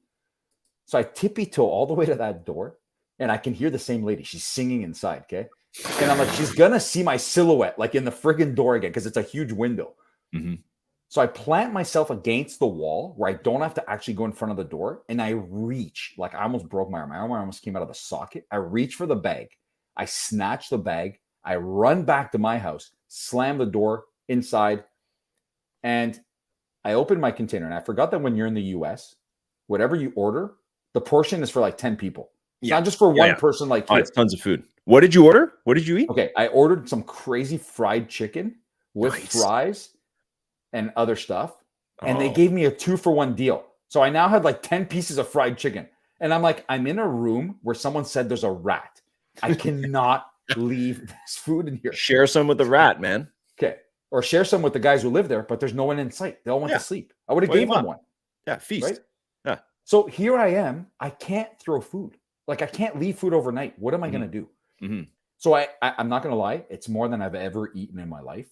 So I tippy toe all the way to that door and I can hear the same lady. She's singing inside. Okay. And I'm like, she's going to see my silhouette like in the friggin' door again because it's a huge window. So I plant myself against the wall where I don't have to actually go in front of the door. And I reach, like I almost broke my arm. My arm almost came out of the socket. I reach for the bag. I snatch the bag. I run back to my house, slam the door inside, and I open my container. And I forgot that when you're in the US, whatever you order, the portion is for like 10 people. It's not just for one person like you. It's tons of food. What did you order? What did you eat? Okay, I ordered some crazy fried chicken with fries and other stuff. And they gave me a 2-for-1 deal. So I now had like 10 pieces of fried chicken. And I'm like, I'm in a room where someone said there's a rat. I cannot leave this food in here. Share some with the rat, man. Okay. Or share some with the guys who live there, but there's no one in sight. They all went to sleep. I would have gave them one. Yeah, feast. Right? Yeah. So here I am. I can't throw food. Like I can't leave food overnight. What am I going to do? So I'm not going to lie. It's more than I've ever eaten in my life.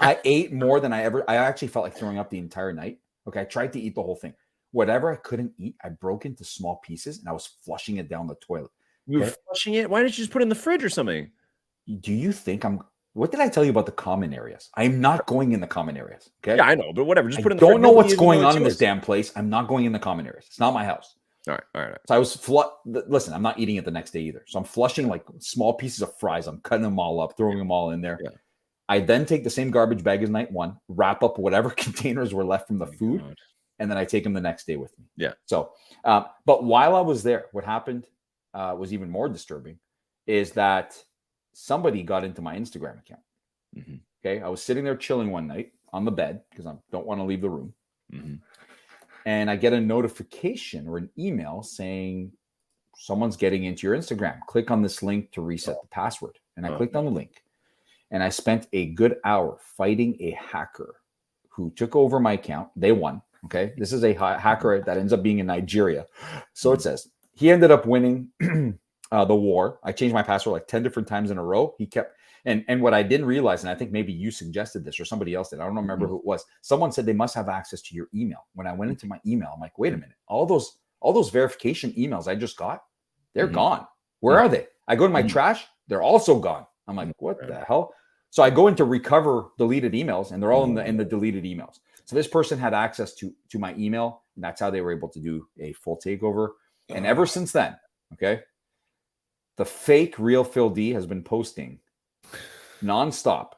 I ate more than I actually felt like throwing up the entire night. Okay. I tried to eat the whole thing. Whatever I couldn't eat, I broke into small pieces and I was flushing it down the toilet. You were flushing it? Why didn't you just put it in the fridge or something? Do you think I'm what did I tell you about the common areas? I'm not going in the common areas. Okay. Yeah, I know, but whatever. Just put I in. don't know what's Nobody going even on in knows this damn place. I'm not going in the common areas. It's not my house. All right. So I was listen, I'm not eating it the next day either. So I'm flushing like small pieces of fries. I'm cutting them all up, throwing them all in there. Yeah. I then take the same garbage bag as night one, wrap up whatever containers were left from the food, God. and then I take them the next day with me. Yeah. So, but while I was there, what happened was even more disturbing is that somebody got into my Instagram account. Mhm. Okay. I was sitting there chilling one night on the bed because I don't want to leave the room. Mhm. And I get a notification or an email saying someone's getting into your Instagram. Click on this link to reset the password. And I clicked on the link. And I spent a good hour fighting a hacker who took over my account. They won. Okay. This is a hacker that ends up being in Nigeria. So it says he ended up winning the war. I changed my password like 10 different times in a row. He kept, and what I didn't realize, and I think maybe you suggested this or somebody else did, I don't remember who it was. Someone said they must have access to your email. When I went into my email, I'm like, wait a minute, all those verification emails I just got, they're gone. Where are they? I go to my trash, they're also gone. I'm like, what the hell? So I go in to recover deleted emails, and they're all in the deleted emails. So this person had access to my email, and that's how they were able to do a full takeover. And ever since then, okay, the fake real Phil D has been posting nonstop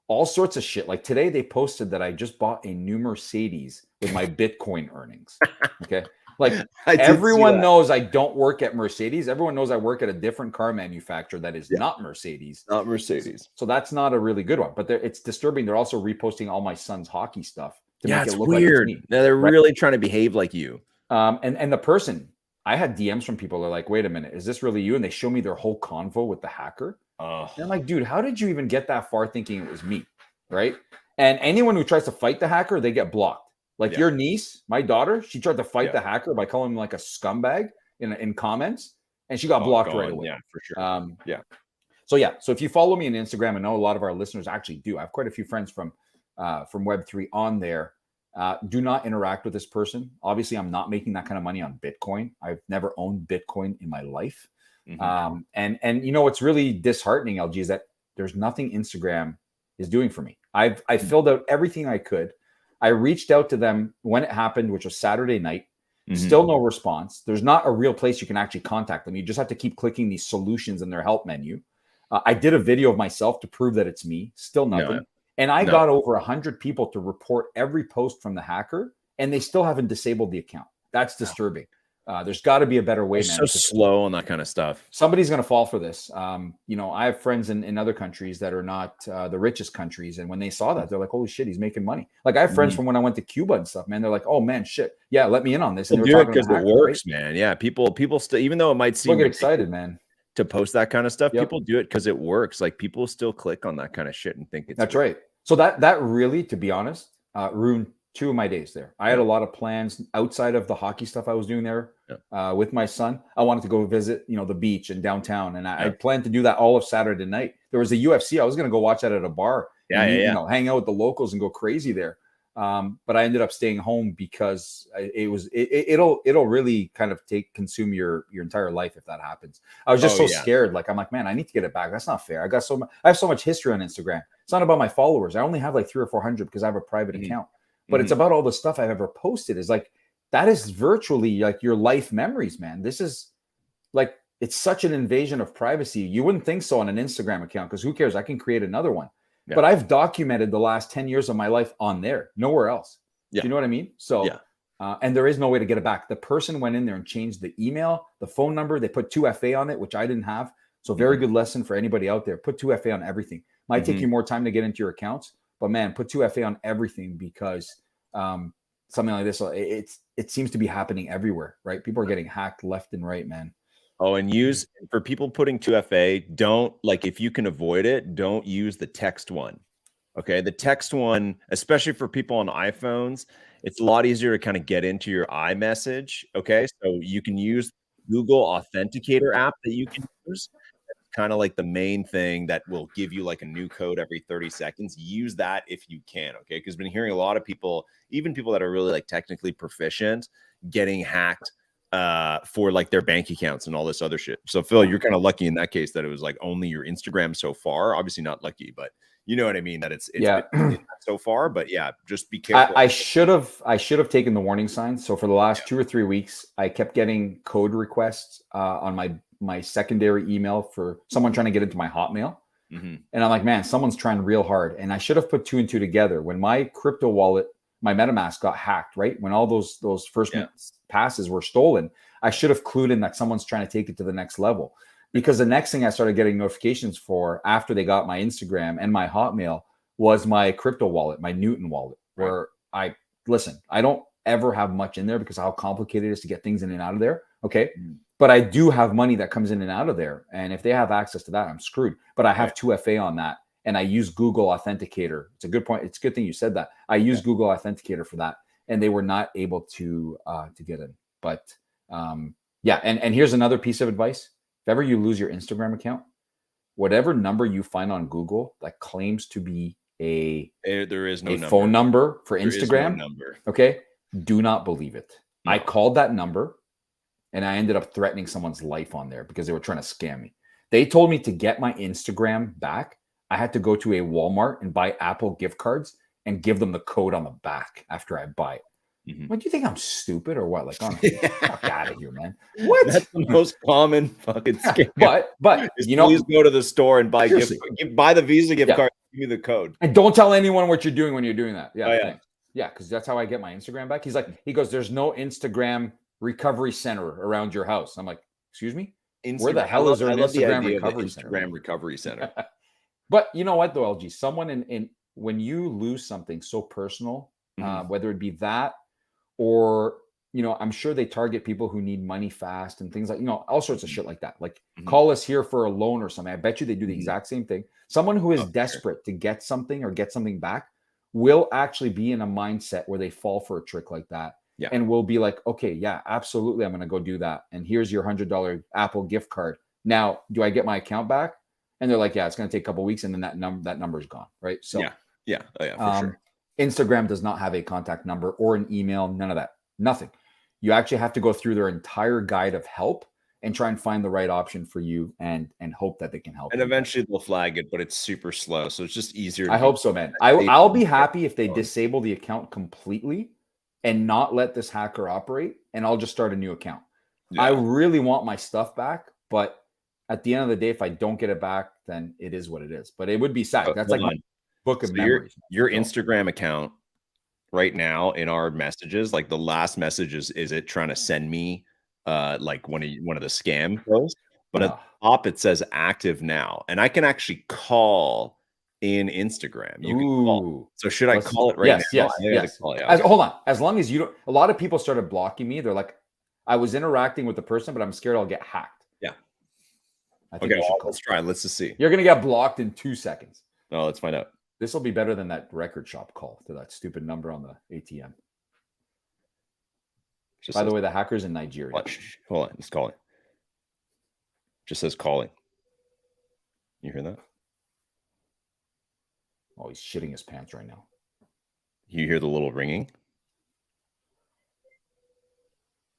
all sorts of shit. Like today, they posted that I just bought a new Mercedes with my Bitcoin earnings. Okay. Like everyone knows I don't work at Mercedes. Everyone knows I work at a different car manufacturer that is not Mercedes. Not Mercedes. So that's not a really good one. But it's disturbing. They're also reposting all my son's hockey stuff to make it's it look weird. like it's me. Now they're really trying to behave like you. And the person, I had DMs from people. They're like, wait a minute, is this really you? And they show me their whole convo with the hacker. And I'm like, dude, how did you even get that far thinking it was me? Right. And anyone who tries to fight the hacker, they get blocked. Like your niece, my daughter, she tried to fight the hacker by calling him like a scumbag in comments, and she got blocked right away. Yeah, for sure. So if you follow me on Instagram, I know a lot of our listeners actually do. I have quite a few friends from Web3 on there. Do not interact with this person. Obviously, I'm not making that kind of money on Bitcoin. I've never owned Bitcoin in my life. And you know what's really disheartening, LG, is that there's nothing Instagram is doing for me. I filled out everything I could. I reached out to them when it happened, which was Saturday night. Still no response. There's not a real place you can actually contact them. You just have to keep clicking these solutions in their help menu. I did a video of myself to prove that it's me. Still nothing. And I got over 100 people to report every post from the hacker, and they still haven't disabled the account. That's disturbing. There's got to be a better way, man. So slow on that kind of stuff. Somebody's going to fall for this. You know, I have friends in other countries that are not the richest countries. And when they saw that, they're like, holy shit, he's making money. Like I have friends from when I went to Cuba and stuff, man. They're like, oh man, shit. Yeah, let me in on this. And do it because it works, man. Yeah. People still, even though it might seem get excited, man, to post that kind of stuff, people do it because it works. Like people still click on that kind of shit and think it's that's right. So that really, to be honest, ruined 2 of my days there. I had a lot of plans outside of the hockey stuff I was doing there with my son. I wanted to go visit, the beach and downtown, and I planned to do that all of Saturday night. There was a UFC. I was going to go watch that at a bar. Hang out with the locals and go crazy there. But I ended up staying home because it'll really kind of consume your entire life if that happens. I was just scared. Like I'm like, man, I need to get it back. That's not fair. I have so much history on Instagram. It's not about my followers. I only have like 300 or 400 because I have a private account. But it's about all the stuff I've ever posted. Is like that is virtually like your life memories, man. This is like it's such an invasion of privacy. You wouldn't think so on an Instagram account because who cares? I can create another one. Yeah. But I've documented the last 10 years of my life on there, nowhere else. Yeah. Do you know what I mean? So, and there is no way to get it back. The person went in there and changed the email, the phone number. They put 2FA on it, which I didn't have. So very good lesson for anybody out there. Put 2FA on everything. Might take you more time to get into your accounts, but man, put 2FA on everything because something like this, it seems to be happening everywhere, right? People are getting hacked left and right, man. Oh, and use for people putting 2FA, don't like if you can avoid it, don't use the text one. Okay. The text one, especially for people on iPhones, it's a lot easier to kind of get into your iMessage. Okay. So you can use Google Authenticator app that you can use. Kind of like the main thing that will give you like a new code every 30 seconds. Use that if you can. Okay. Because I've been hearing a lot of people, even people that are really like technically proficient, getting hacked for like their bank accounts and all this other shit. So Phil, you're kind of lucky in that case that it was like only your Instagram so far. Obviously not lucky, but you know what I mean, that it's Yeah. been so far. But yeah, just be careful. I should have taken the warning signs. So for the last 2 or 3 weeks, I kept getting code requests on my secondary email for someone trying to get into my Hotmail. And I'm like, man, someone's trying real hard. And I should have put 2 and 2 together. When my crypto wallet, my MetaMask got hacked, right? When all those first passes were stolen, I should have clued in that someone's trying to take it to the next level. Because the next thing I started getting notifications for after they got my Instagram and my Hotmail was my crypto wallet, my Newton wallet, where I don't ever have much in there because of how complicated it is to get things in and out of there. Okay. But I do have money that comes in and out of there. And if they have access to that, I'm screwed. But I have 2FA on that. And I use Google Authenticator. It's a good point. It's a good thing you said that. I use Google Authenticator for that. And they were not able to get in. But and here's another piece of advice. If ever you lose your Instagram account, whatever number you find on Google that claims to be there is no phone number for there Instagram, is no number. Okay, do not believe it. No. I called that number and I ended up threatening someone's life on there because they were trying to scam me. They told me to get my Instagram back, I had to go to a Walmart and buy Apple gift cards and give them the code on the back after I buy it. What do you think? I'm stupid or what? Like, fuck out of here, man. What? That's the most common fucking scam. But you know, please go to the store and buy buy the Visa gift card. Give me the code. And don't tell anyone what you're doing when you're doing that. Yeah, oh, because that's how I get my Instagram back. He goes, there's no Instagram recovery center around your house. I'm like, excuse me? Where the hell is there an Instagram recovery center? But you know what, though, LG? Someone in when you lose something so personal, whether it be that or, you know, I'm sure they target people who need money fast and things like, you know, all sorts of shit like that. Like call us here for a loan or something. I bet you they do the exact same thing. Someone who is desperate to get something or get something back will actually be in a mindset where they fall for a trick like that. Yeah. And we'll be like, okay, yeah, absolutely. I'm going to go do that. And here's your $100 Apple gift card. Now, do I get my account back? And they're like, yeah, it's going to take a couple of weeks. And then that number is gone. Right. So for sure. Instagram does not have a contact number or an email, none of that, nothing. You actually have to go through their entire guide of help and try and find the right option for you and hope that they can help. And eventually they'll flag it, but it's super slow. So it's just easier. I hope so, man. I'll be happy if they disable the account completely and not let this hacker operate, and I'll just start a new account. Yeah. I really want my stuff back, but at the end of the day, if I don't get it back, then it is what it is. But it would be sad. That's like my book of memories. Your Instagram account right now in our messages, like the last message is it trying to send me like one of the scam posts, but at the top it says active now, and I can actually call in Instagram. You can call. So should I call it right now? Yes. Hold on. As long as you don't, a lot of people started blocking me. They're like, I was interacting with the person, but I'm scared I'll get hacked. Yeah. Okay, let's try. Let's just see. You're gonna get blocked in 2 seconds. Oh, let's find out. This will be better than that record shop call to that stupid number on the ATM. By the way, the hacker's in Nigeria. Hold on, it's calling. Just says calling. You hear that? Oh, he's shitting his pants right now. You hear the little ringing?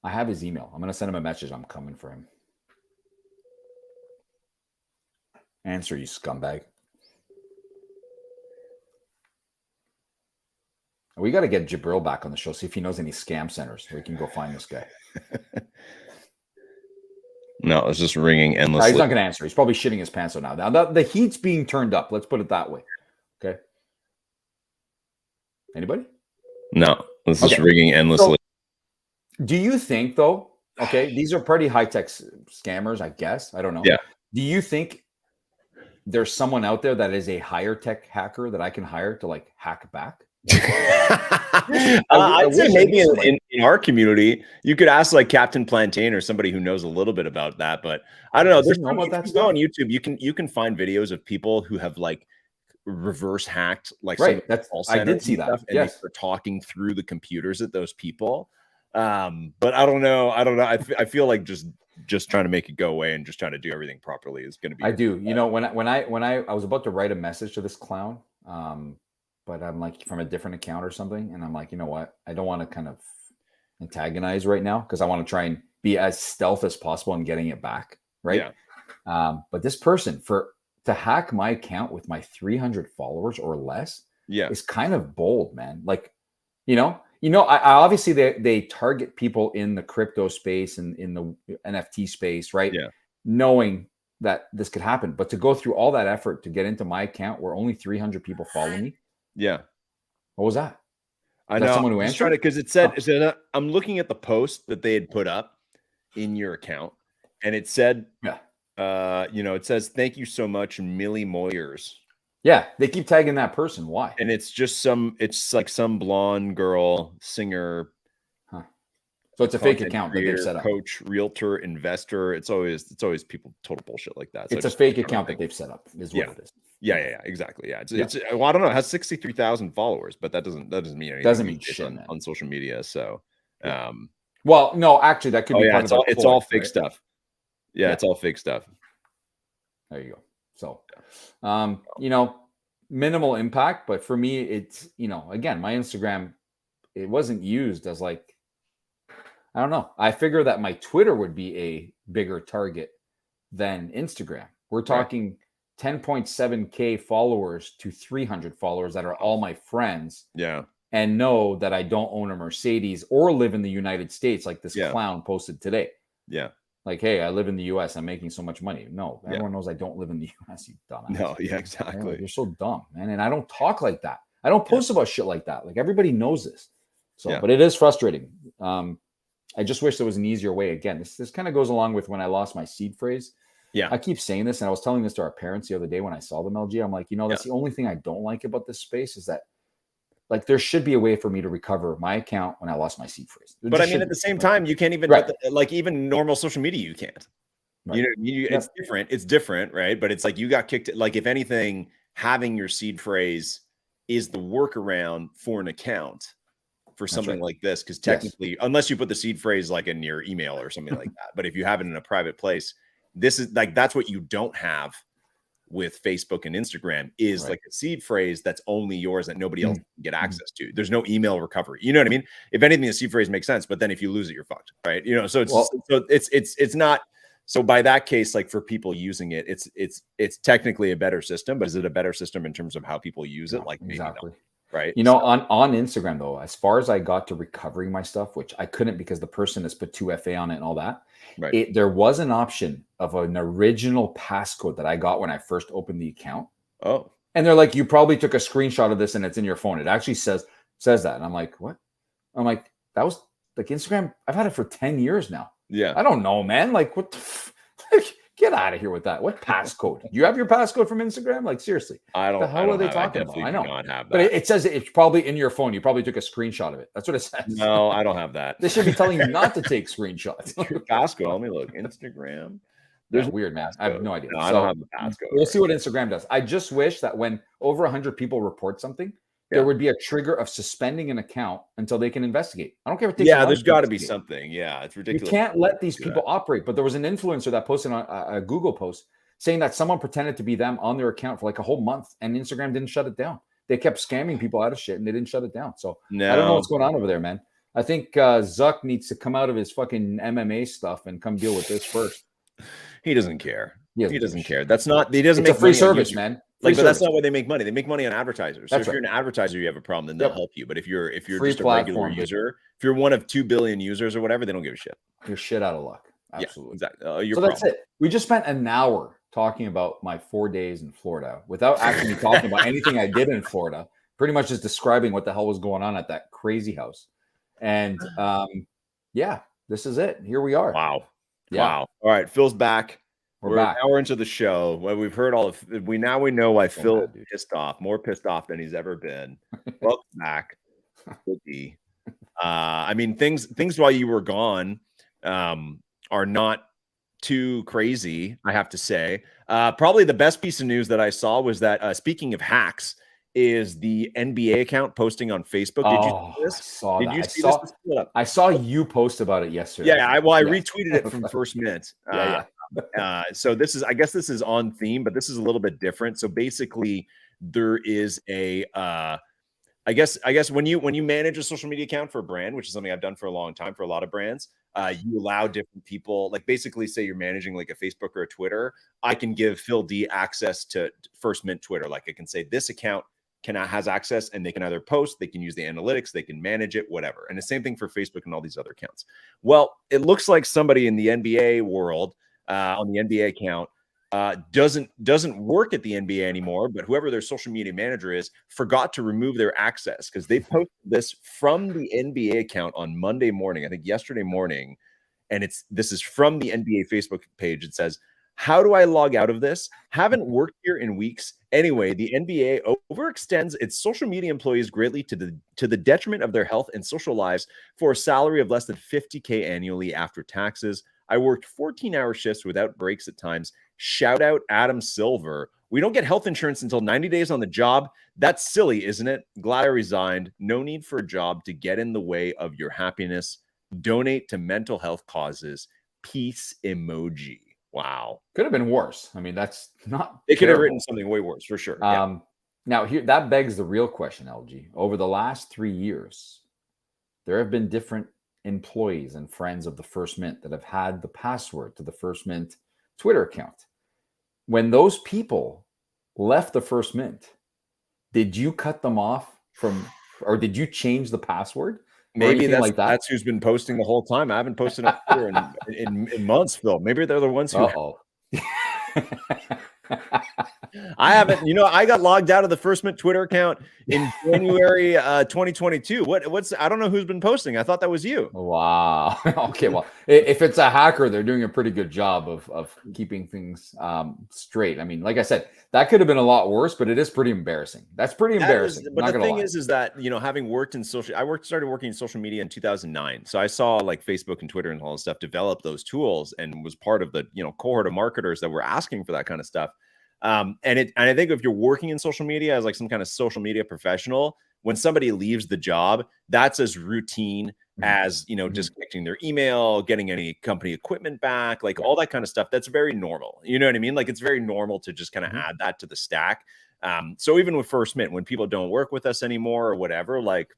I have his email. I'm going to send him a message. I'm coming for him. Answer, you scumbag. We got to get Jabril back on the show, see if he knows any scam centers. We can go find this guy. No, it's just ringing endlessly. He's not going to answer. He's probably shitting his pants right now. Now, the heat's being turned up. Let's put it that way. Okay. Anybody? No, it's just ringing endlessly. So, do you think, though, okay, these are pretty high-tech scammers, I guess. I don't know. Yeah. Do you think there's someone out there that is a higher tech hacker that I can hire to like hack back? I'd say maybe in our community, you could ask like Captain Plantain or somebody who knows a little bit about that. But I don't know. There's no about that on YouTube. You can find videos of people who have like reverse hacked like I did see that. And they're talking through the computers at those people. But I don't know. I feel like just trying to make it go away and just trying to do everything properly is going to be. I do. You know, when I was about to write a message to this clown, but I'm like from a different account or something, and I'm like, you know what? I don't want to kind of antagonize right now because I want to try and be as stealth as possible in getting it back, right? Yeah. But this person, to hack my account with my 300 followers or less, is kind of bold, man. Like, I obviously they target people in the crypto space and in the NFT space, right? Yeah. Knowing that this could happen, but to go through all that effort to get into my account where only 300 people follow me. Yeah. What was that? I know. Someone who answered because it said, I'm looking at the post that they had put up in your account, and it said, it says, "Thank you so much, Millie Moyers." Yeah, they keep tagging that person. Why? And it's just it's like some blonde girl singer. So it's a fake account that they've set up. Coach, realtor, investor. It's always people total bullshit like that. So it's a fake account that they've set up, is what it is. Yeah, exactly. Yeah, it's well, I don't know. It has 63,000 followers, but that doesn't mean anything. Doesn't mean shit on social media. So, well, no, actually, that could be. It's all fake stuff. Yeah, it's all fake stuff. There you go. So, minimal impact, but for me, it's again, my Instagram, it wasn't used as like, I don't know. I figure that my Twitter would be a bigger target than Instagram. We're talking 10.7K followers to 300 followers that are all my friends. Yeah. And know that I don't own a Mercedes or live in the United States like this clown posted today. Yeah. Like, hey, I live in the US. I'm making so much money. No, everyone knows I don't live in the US, you dumbass. No, yeah, exactly. You're so dumb, man. And I don't talk like that. I don't post about shit like that. Like, everybody knows this. So, but it is frustrating. I just wish there was an easier way. Again, this kind of goes along with when I lost my seed phrase. Yeah. I keep saying this, and I was telling this to our parents the other day when I saw them, LG. I'm like, that's the only thing I don't like about this space is that, like, there should be a way for me to recover my account when I lost my seed phrase. But I mean, at the same time, you can't even like even normal social media, you can't. Right. It's different. It's different, right? But it's like you got kicked. Like, if anything, having your seed phrase is the workaround for an account for something like this, because technically, unless you put the seed phrase like in your email or something like that, but if you have it in a private place, this is like that's what you don't have with Facebook and Instagram is like a seed phrase that's only yours that nobody else can get access to. There's no email recovery. You know what I mean? If anything, the seed phrase makes sense, but then if you lose it, you're fucked, right? So it's not. So by that case, like for people using it, it's technically a better system, but is it a better system in terms of how people use it? Like exactly. Right. On Instagram though, as far as I got to recovering my stuff, which I couldn't because the person has put 2FA on it and all that. Right. There was an option of an original passcode that I got when I first opened the account. Oh. And they're like, you probably took a screenshot of this and it's in your phone. It actually says that. And I'm like, what? I'm like, that was like Instagram. I've had it for 10 years now. Yeah. I don't know, man. Like, what the get out of here with that. What passcode? You have your passcode from Instagram? Like, seriously. I don't. The hell are they talking about? I know. But it says it's probably in your phone. You probably took a screenshot of it. That's what it says. No, I don't have that. They should be telling you not to take screenshots. Your passcode. Let me look. Instagram. There's weird, man. I have no idea. No, I don't have the passcode. We'll see what Instagram does. I just wish that when over 100 people report something, there would be a trigger of suspending an account until they can investigate. I don't care if it takes there's got to be something. Yeah, it's ridiculous. You can't let these people operate. But there was an influencer that posted on a Google post saying that someone pretended to be them on their account for like a whole month, and Instagram didn't shut it down. They kept scamming people out of shit, and they didn't shut it down. So I don't know what's going on over there, man. I think Zuck needs to come out of his fucking MMA stuff and come deal with this first. He doesn't care. He doesn't care. That's not. He doesn't make a free service, man. But that's not why they make money. They make money on advertisers. So if you're an advertiser, you have a problem, then they'll help you. But if you're just a regular user, if you're one of 2 billion users or whatever, they don't give a shit. You're shit out of luck. Absolutely. Yeah, exactly. So that's it. We just spent an hour talking about my 4 days in Florida without actually talking about anything I did in Florida. Pretty much just describing what the hell was going on at that crazy house. And this is it. Here we are. Wow. Yeah. Wow. All right. Phil's back. We're back. An hour into the show. Well, we've heard all of we know why Phil is pissed off, more pissed off than he's ever been. Welcome back. I mean, things while you were gone are not too crazy, I have to say. Probably the best piece of news that I saw was that speaking of hacks, is the NBA account posting on Facebook. Did you see this? I saw you post about it yesterday. Yeah, I retweeted it from First Minute. So I guess this is on theme, but this is a little bit different. So basically, there is a I guess when you manage a social media account for a brand, which is something I've done for a long time for a lot of brands, You allow different people, like basically say you're managing like a Facebook or a Twitter. I can give Phil D access to First Mint Twitter. Like I can say this account has access, and they can either post, they can use the analytics, they can manage it, whatever. And the same thing for Facebook and all these other accounts. Well, it looks like somebody in the NBA world on the NBA account doesn't work at the NBA anymore, but whoever their social media manager is forgot to remove their access because they posted this from the NBA account on Monday morning, I think yesterday morning, and this is from the NBA Facebook page. It says, "How do I log out of this? Haven't worked here in weeks. Anyway, the NBA overextends its social media employees greatly to the detriment of their health and social lives for a salary of less than $50K annually after taxes. I worked 14-hour shifts without breaks at times. Shout out Adam Silver. We don't get health insurance until 90 days on the job. That's silly, isn't it? Glad I resigned. No need for a job to get in the way of your happiness. Donate to mental health causes. Peace emoji." Wow. Could have been worse. I mean, that's not. They could have written something way worse for sure. Now, here that begs the real question, LG. Over the last 3 years, there have been different employees and friends of the First Mint that have had the password to the First Mint Twitter account. When those people left the First Mint, did you cut them off from, or did you change the password? Maybe that's who's been posting the whole time. I haven't posted on Twitter in months, Phil. Maybe they're the ones who. I haven't. I got logged out of the First Mint Twitter account in January 2022. What's? I don't know who's been posting. I thought that was you. Wow. Okay. Well, if it's a hacker, they're doing a pretty good job of keeping things straight. I mean, like I said, that could have been a lot worse, but it is pretty embarrassing. That's pretty embarrassing. But the thing is that having worked in started working in social media in 2009. So I saw like Facebook and Twitter and all this stuff develop those tools, and was part of the cohort of marketers that were asking for that kind of stuff. And I think if you're working in social media as like some kind of social media professional, when somebody leaves the job, that's as routine as, disconnecting their email, getting any company equipment back, like all that kind of stuff. That's very normal. You know what I mean? Like it's very normal to just kind of add that to the stack. So even with First Mint, when people don't work with us anymore or whatever, like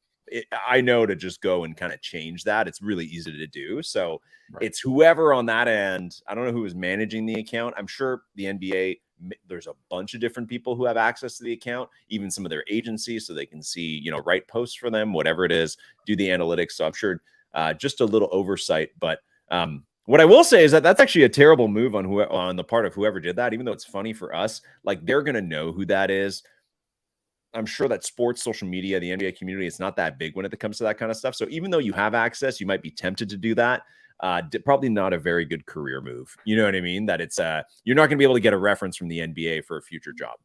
I know to just go and kind of change that. It's really easy to do. So it's whoever on that end. I don't know who is managing the account. I'm sure the NBA, there's a bunch of different people who have access to the account, even some of their agencies, so they can see, write posts for them, whatever it is, do the analytics. So I'm sure just a little oversight. But what I will say is that that's actually a terrible move on the part of whoever did that, even though it's funny for us. Like they're going to know who that is. I'm sure that sports social media, the NBA community, it's not that big when it comes to that kind of stuff. So even though you have access, you might be tempted to do that. Probably not a very good career move. You know what I mean? That it's you're not going to be able to get a reference from the NBA for a future job.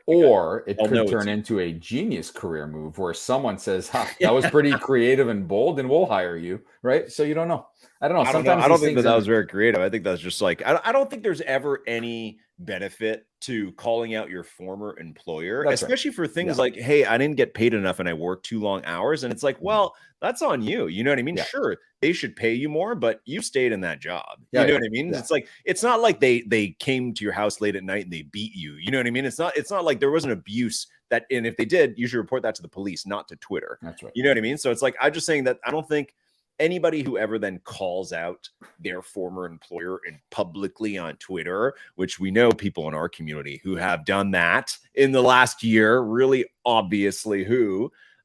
Or it could turn into a genius career move where someone says, that was pretty creative and bold, and we'll hire you. Right. So you don't know. I don't know. I don't think that was very creative. I think that's just like, I don't think there's ever any benefit to calling out your former employer, especially for things like, hey, I didn't get paid enough and I worked too long hours. And it's like, well, that's on you. You know what I mean? Sure, they should pay you more, but you stayed in that job. You know what I mean? It's like, it's not like they came to your house late at night and they beat you. You know what I mean? It's not like there was an abuse that, and if they did, you should report that to the police, not to Twitter. That's right. You know what I mean? So it's like, I'm just saying that I don't think anybody who ever then calls out their former employer and publicly on Twitter, which we know people in our community who have done that in the last year, really obviously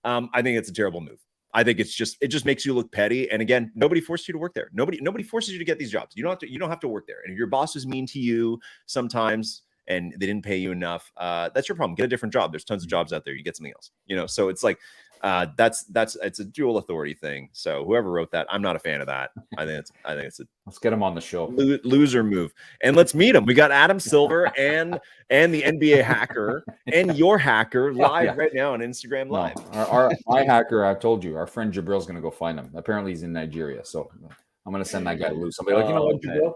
I think it's a terrible move. I think it just makes you look petty. And again, nobody forced you to work there. Nobody forces you to get these jobs. You don't have to work there. And if your boss is mean to you sometimes and they didn't pay you enough, that's your problem. Get a different job. There's tons of jobs out there. You get something else, so it's like, it's a dual authority thing. So whoever wrote that, I'm not a fan of that. I think it's let's get him on the show. Loser move, and let's meet him. We got Adam Silver and the NBA hacker and your hacker live right now on Instagram Live. No, my hacker, I've told you, our friend Jabril's going to go find him. Apparently he's in Nigeria, so I'm going to send that guy loose. Somebody what, Jabril?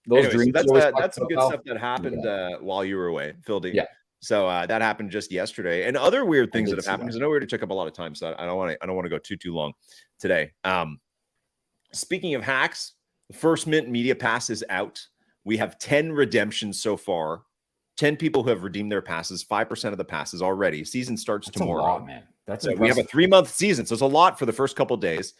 Those dreams. That's some good stuff that happened while you were away, Phil D. Yeah. So that happened just yesterday, and other weird things that have happened. Because I know we already took up a lot of time, so I don't want to go too long today. Speaking of hacks, the First Mint Media Pass is out. We have 10 redemptions so far. 10 people who have redeemed their passes. 5% of the passes already. Season starts tomorrow. A lot, man. That's we have a 3-month season, so it's a lot for the first couple of days.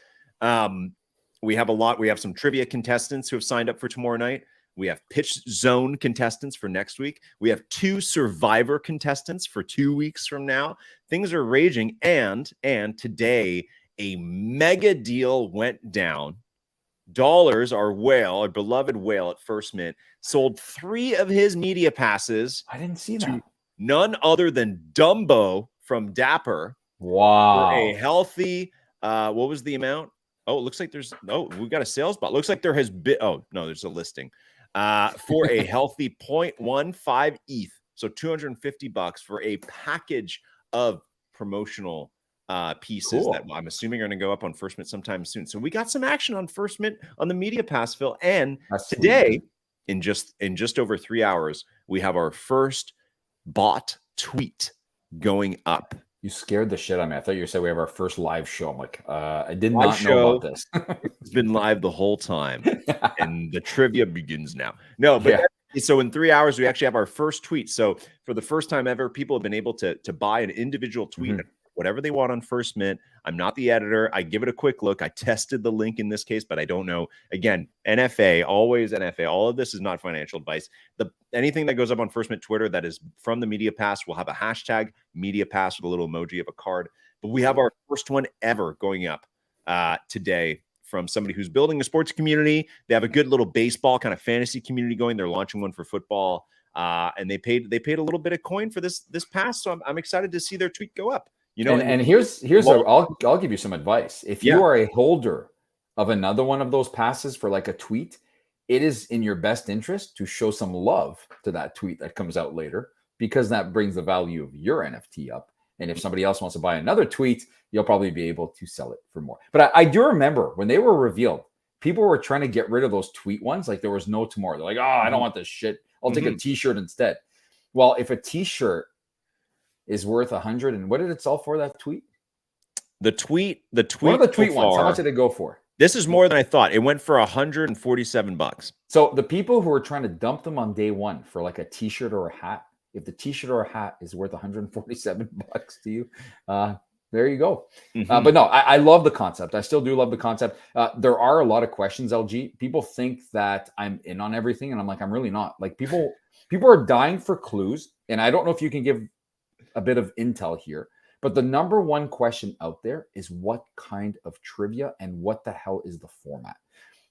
We have a lot. We have some trivia contestants who have signed up for tomorrow night. We have pitch zone contestants for next week. We have 2 survivor contestants for 2 weeks from now. Things are raging. And today a mega deal went down. Dollars, our beloved whale at First Mint, sold 3 of his media passes. I didn't see to that. none other than Dumbo from Dapper. Wow. For a healthy, what was the amount? Oh, it looks like we've got a sales bot. Looks like there has been, there's a listing. For a healthy 0.15 ETH. So $250 for a package of promotional pieces that I'm assuming are going to go up on First Mint sometime soon. So we got some action on First Mint on the media pass, Phil. And today, in just over 3 hours, we have our first bot tweet going up. You scared the shit out of me. I thought you said we have our first live show. I'm like, I did not know about this. It's been live the whole time, and the trivia begins now. No, but so in 3 hours, we actually have our first tweet. So for the first time ever, people have been able to buy an individual tweet, whatever they want on First Mint. I'm not the editor. I give it a quick look. I tested the link in this case, but I don't know. Again, NFA, always NFA. All of this is not financial advice. Anything that goes up on First Mint Twitter that is from the Media Pass will have a hashtag Media Pass with a little emoji of a card. But we have our first one ever going up today from somebody who's building a sports community. They have a good little baseball kind of fantasy community going. They're launching one for football, and they paid a little bit of coin for this pass. So I'm excited to see their tweet go up. You know, and here's I'll give you some advice. If you are a holder of another one of those passes for like a tweet, it is in your best interest to show some love to that tweet that comes out later, because that brings the value of your NFT up. And if somebody else wants to buy another tweet, you'll probably be able to sell it for more. But I do remember when they were revealed, people were trying to get rid of those tweet ones. Like there was no tomorrow. They're like, oh, I don't want this shit. I'll take a t-shirt instead. Well, if a t-shirt is worth 100, and what did it sell for, that tweet? The tweet. One of the tweet ones. How much did it go for? This is more than I thought. It went for $147. So the people who are trying to dump them on day one for like a t-shirt or a hat, if the t-shirt or a hat is worth $147 to you, there you go. But no, I love the concept. I still do love the concept. There are a lot of questions, LG. People think that I'm in on everything, and I'm like, I'm really not. Like people are dying for clues, and I don't know if you can give a bit of intel here. But the number one question out there is what kind of trivia and what the hell is the format?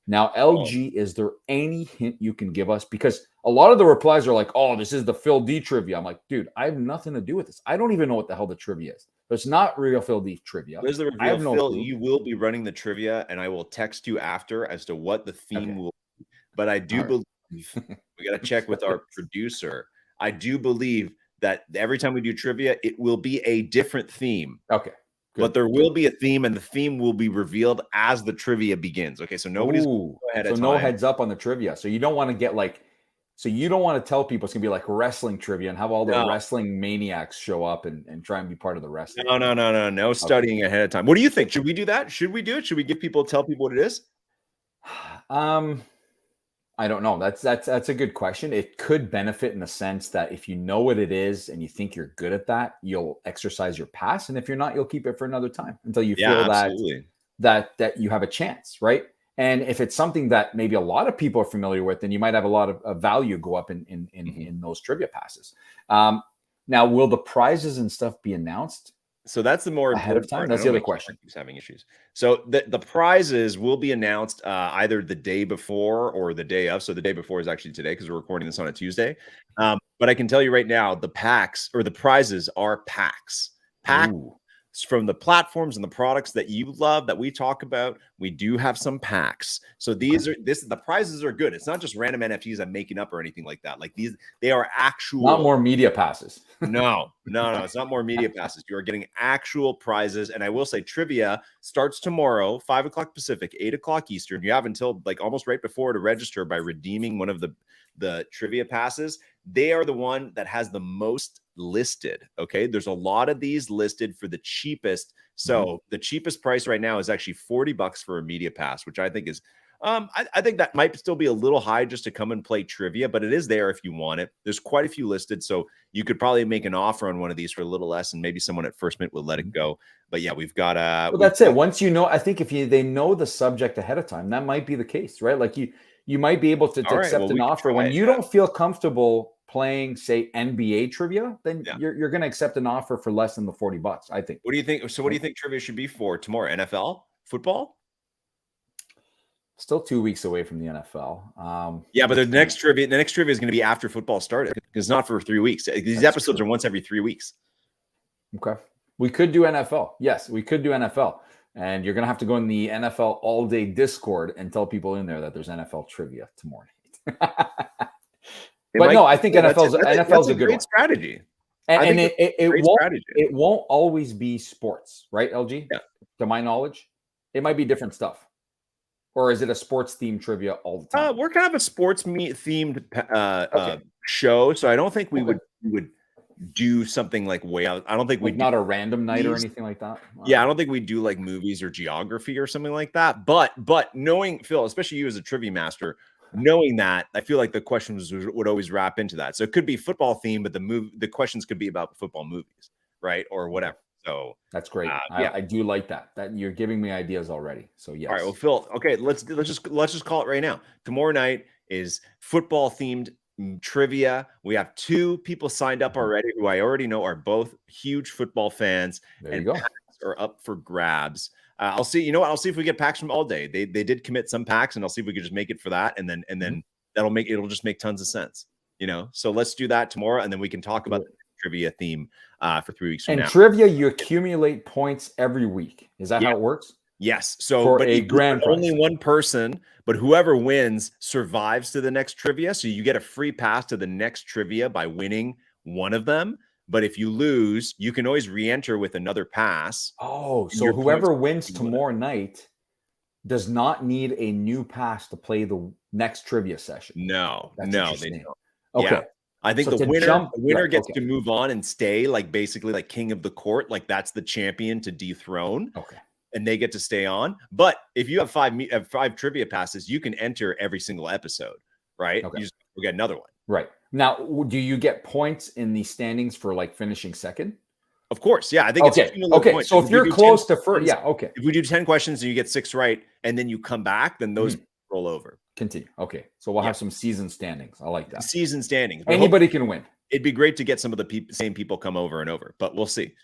Now, LG, is there any hint you can give us? Because a lot of the replies are like, oh, this is the Phil D trivia. I'm like, dude, I have nothing to do with this. I don't even know what the hell the trivia is. It's not real Phil D trivia. There's the reveal. I have no Phil, clue. you will be running the trivia, and I will text you after as to what the theme will be. But I do believe, we got to check with our producer. I do believe that every time we do trivia, it will be a different theme. Okay. Good. But there will be a theme, and the theme will be revealed as the trivia begins. Okay, so nobody's no heads up on the trivia. So you don't want to get like, so you don't want to tell people it's gonna be like wrestling trivia and have all the wrestling maniacs show up and try and be part of the wrestling. No studying ahead of time. What do you think? Should we do that? Should we do it? Should we tell people what it is? I don't know. That's a good question. It could benefit in the sense that if you know what it is and you think you're good at that, you'll exercise your pass, and if you're not, you'll keep it for another time until you feel that you have a chance, right? And if it's something that maybe a lot of people are familiar with, then you might have a lot of value go up in those trivia passes. Now, will the prizes and stuff be announced? So that's the more ahead of time. That's the other question. He's having issues. So the prizes will be announced either the day before or the day of. So the day before is actually today because we're recording this on a Tuesday. But I can tell you right now, the packs or the prizes are packs. From the platforms and the products that you love that we talk about, we do have some packs. So the prizes are good. It's not just random NFTs I'm making up or anything like that. Like they are actual. Not more media passes. No. It's not more media passes. You are getting actual prizes. And I will say trivia starts tomorrow, 5 o'clock Pacific, 8 o'clock Eastern. You have until like almost right before to register by redeeming one of the trivia passes. They are the one that has the most listed. Okay. There's a lot of these listed for the cheapest. So the cheapest price right now is actually $40 for a media pass, which I think is I think that might still be a little high just to come and play trivia, but it is there if you want it. There's quite a few listed, so you could probably make an offer on one of these for a little less, and maybe someone at First Mint will let it go. But yeah, we've got Well, that's it. Once you know, I think if they know the subject ahead of time, that might be the case, right? Like you might be able to All right, accept well, an we can offer try when it, you yeah. don't feel comfortable playing, say, NBA trivia. Then Yeah. you're going to accept an offer for less than the $40, I think. What do you think? So, what do you think trivia should be for tomorrow? NFL, football? Still 2 weeks away from the NFL. Yeah, but the next trivia is going to be after football started. It's not for 3 weeks. These episodes are once every 3 weeks. Okay, we could do NFL. Yes, we could do NFL, and you're going to have to go in the NFL all day Discord and tell people in there that there's NFL trivia tomorrow night. But no, I think NFL's a good great strategy. And it won't always be sports, right, LG? Yeah. To my knowledge, it might be different stuff. Or is it a sports themed trivia all the time? We're kind of a sports themed show, so I don't think we would do something like way out. I don't think we'd not a random night or anything like that. Yeah, I don't think we'd do like movies or geography or something like that. But knowing Phil, especially you as a trivia master, knowing that, I feel like the questions would always wrap into that. So it could be football themed, but the questions could be about football movies, right, or whatever. So that's great. I do like that. That you're giving me ideas already. So yes. All right. Well, Phil. Okay. Let's just call it right now. Tomorrow night is football themed trivia. We have 2 people signed up already who I already know are both huge football fans. There you go. Packs are up for grabs. I'll see. You know what? I'll see if we get packs from All Day. They did commit some packs, and I'll see if we can just make it for that, and then it'll just make tons of sense. You know. So let's do that tomorrow, and then we can talk about the trivia theme for 3 weeks from now. And trivia, you accumulate points every week. Is that how it works? Yes. So, for a grand prize. Only one person, but whoever wins survives to the next trivia. So you get a free pass to the next trivia by winning one of them. But if you lose, you can always re-enter with another pass. Oh, so whoever wins tomorrow night does not need a new pass to play the next trivia session. No, they don't. Okay. Yeah. I think the winner gets to move on and stay, like basically like king of the court, like that's the champion to dethrone. Okay. And they get to stay on. But if you have 5 trivia passes, you can enter every single episode, right? Okay. You just get another one. Right. Now, do you get points in the standings for like finishing second? Of course. Yeah. I think it's okay. So if you're close to first, okay. If we do 10 questions and you get 6 right, and then you come back, then those roll over. Continue. Okay. So we'll have some season standings. I like that. Season standings. Anybody can win. It'd be great to get some of the same people come over and over, but we'll see.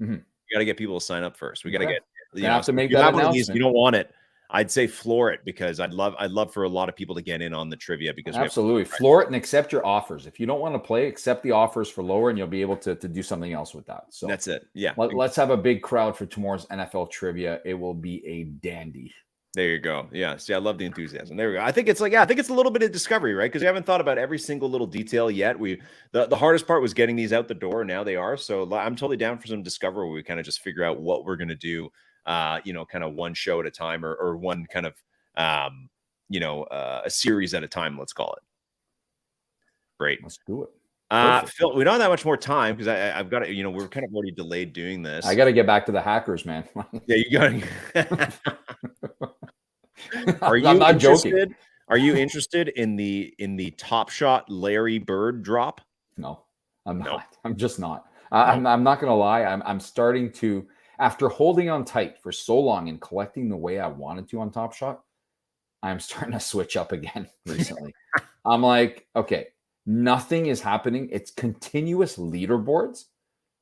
Mm-hmm. We got to get people to sign up first. We got to get. You have to make that announcement. You don't want it. I'd say floor it, because I'd love for a lot of people to get in on the trivia, because absolutely floor it and accept your offers. If you don't want to play, accept the offers for lower, and you'll be able to do something else with that. So that's it. Yeah. Let's have a big crowd for tomorrow's NFL trivia. It will be a dandy. There you go. Yeah. See, I love the enthusiasm. There we go. I think it's a little bit of discovery, right? Because we haven't thought about every single little detail yet. The hardest part was getting these out the door. Now they are. So I'm totally down for some discovery where we kind of just figure out what we're going to do, kind of one show at a time, or one kind of, a series at a time, let's call it. Great. Let's do it. Phil, we don't have that much more time, because I've got to, we're kind of already delayed doing this. I got to get back to the hackers, man. Yeah, you got to. I'm not joking. Are you interested in the Top Shot Larry Bird drop? No, I'm not. I'm just not. I'm not going to lie. I'm starting to, after holding on tight for so long and collecting the way I wanted to on Top Shot, I'm starting to switch up again recently. I'm like, okay, nothing is happening. It's continuous leaderboards.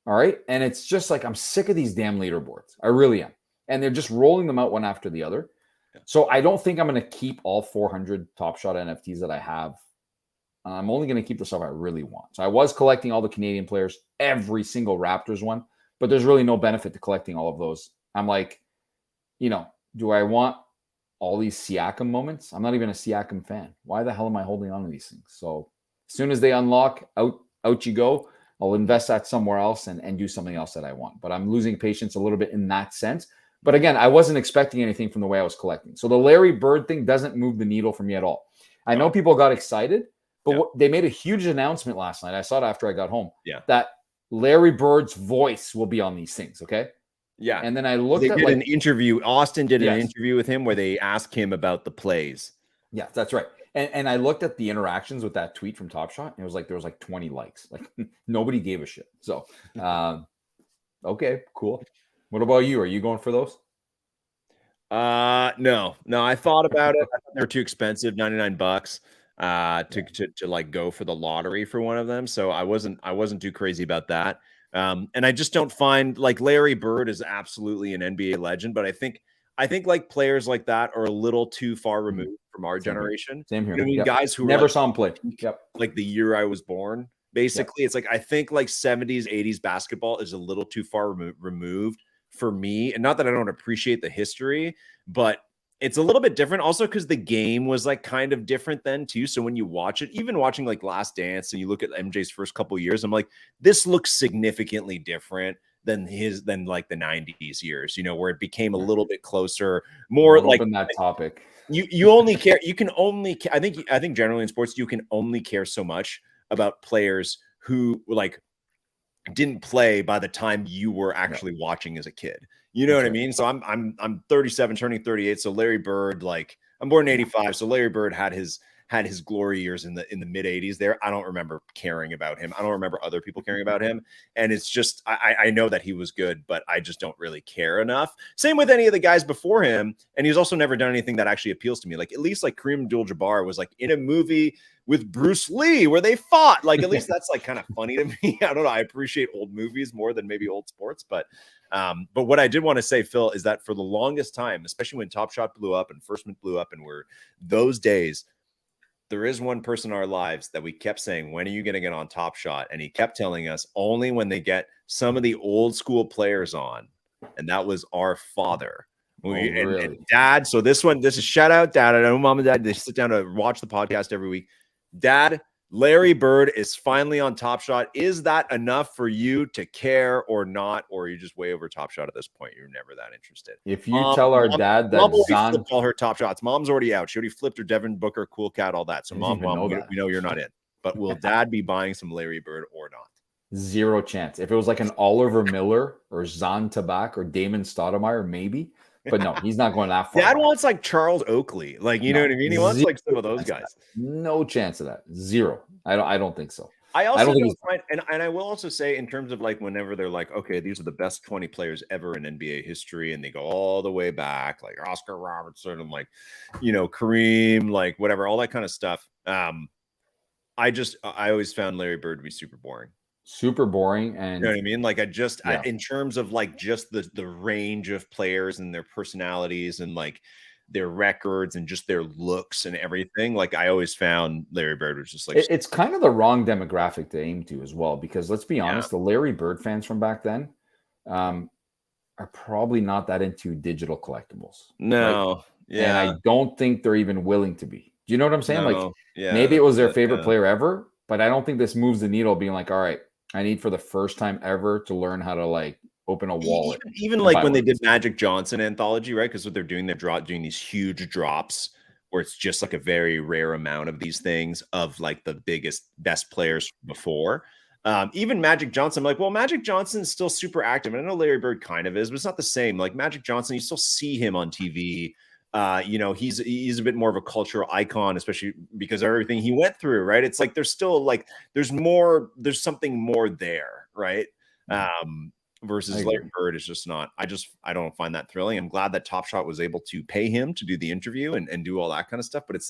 All right. And it's just like, I'm sick of these damn leaderboards. I really am. And they're just rolling them out one after the other. So I don't think I'm going to keep all 400 Top Shot NFTs that I have. I'm only going to keep the stuff I really want. So I was collecting all the Canadian players, every single Raptors one, but there's really no benefit to collecting all of those. I'm like, do I want all these Siakam moments? I'm not even a Siakam fan. Why the hell am I holding on to these things? So as soon as they unlock, out you go. I'll invest that somewhere else and do something else that I want. But I'm losing patience a little bit in that sense. But again, I wasn't expecting anything from the way I was collecting. So the Larry Bird thing doesn't move the needle for me at all. I know people got excited, but they made a huge announcement last night. I saw it after I got home. Yeah. That Larry Bird's voice will be on these things. Okay. Yeah. And then I looked They at did like an interview. Austin did an Yes. interview with him where they asked him about the plays. yeah, that's right. And I looked at the interactions with that tweet from Top Shot, and it was like there was like 20 likes. Like nobody gave a shit. So okay, cool. What about you? Are you going for those? No. I thought about it. I thought they were too expensive, $99 to like go for the lottery for one of them. So I wasn't too crazy about that. And I just don't find like Larry Bird is absolutely an NBA legend, but I think like players like that are a little too far removed from our generation. Same here. You know what I mean? Yep. Guys who Never were saw him play. Yep. like the year I was born. Basically, it's like I think like 70s, 80s basketball is a little too far removed for me. And not that I don't appreciate the history, but it's a little bit different also because the game was like kind of different then too. So when you watch it, even watching like Last Dance and you look at MJ's first couple years, I'm like, this looks significantly different than like the 90s years, you know, where it became a little bit closer, more We'll like open that topic. you only care, you can only, I think generally in sports, you can only care so much about players who like didn't play by the time you were actually watching as a kid. You know what I mean? So I'm 37 turning 38. So Larry Bird, like I'm born in 85. So Larry Bird had his glory years in the mid 80s there. I don't remember caring about him. I don't remember other people caring about him. And it's just, I know that he was good, but I just don't really care enough. Same with any of the guys before him. And he's also never done anything that actually appeals to me. Like at least like Kareem Abdul-Jabbar was like in a movie with Bruce Lee where they fought. Like at least that's like kind of funny to me. I don't know. I appreciate old movies more than maybe old sports, but what I did want to say, Phil, is that for the longest time, especially when Top Shot blew up and First Mint blew up and were those days, there is one person in our lives that we kept saying, when are you going to get on Top Shot? And he kept telling us only when they get some of the old school players on. And that was our father. And Dad. So this is shout out Dad. I know Mom and Dad, they sit down to watch the podcast every week. Dad, Larry Bird is finally on Top Shot. Is that enough for you to care or not? Or are you just way over Top Shot at this point? You're never that interested. If you tell our dad that Mom Zahn, all her Top Shots. Mom's already out. She already flipped her Devin Booker, Cool Cat, all that. So Mom, we know you're not in. But will Dad be buying some Larry Bird or not? Zero chance. If it was like an Oliver Miller or Zahn Tabak or Damon Stoudemire, maybe. But no, he's not going that far. Dad wants like Charles Oakley. Like, you know what I mean? He wants like some of those guys. No chance of that. Zero. I don't think so. I also don't find, and I will also say in terms of like whenever they're like, okay, these are the best 20 players ever in NBA history, and they go all the way back, like Oscar Robertson and like, you know, Kareem, like whatever, all that kind of stuff. I always found Larry Bird to be super boring. Super boring. And you know what I mean? Like in terms of like just the range of players and their personalities and like their records and just their looks and everything. Like I always found Larry Bird was just like, it's kind of the wrong demographic to aim to as well, because let's be honest, the Larry Bird fans from back then are probably not that into digital collectibles. No. Right? And I don't think they're even willing to be. Do you know what I'm saying? No. Like maybe it was their favorite player ever, but I don't think this moves the needle being like, all right, I need for the first time ever to learn how to like open a wallet. Even like when they did Magic Johnson anthology, right? Because what they're doing, they're doing these huge drops where it's just like a very rare amount of these things of like the best players before. Even Magic Johnson, I'm like, well, Magic Johnson's still super active. And I know Larry Bird kind of is, but it's not the same. Like Magic Johnson, you still see him on TV. You know, he's a bit more of a cultural icon, especially because of everything he went through, right? It's like there's still like there's something more there, right? Versus Larry Bird is just not. I don't find that thrilling. I'm glad that Top Shot was able to pay him to do the interview and do all that kind of stuff, but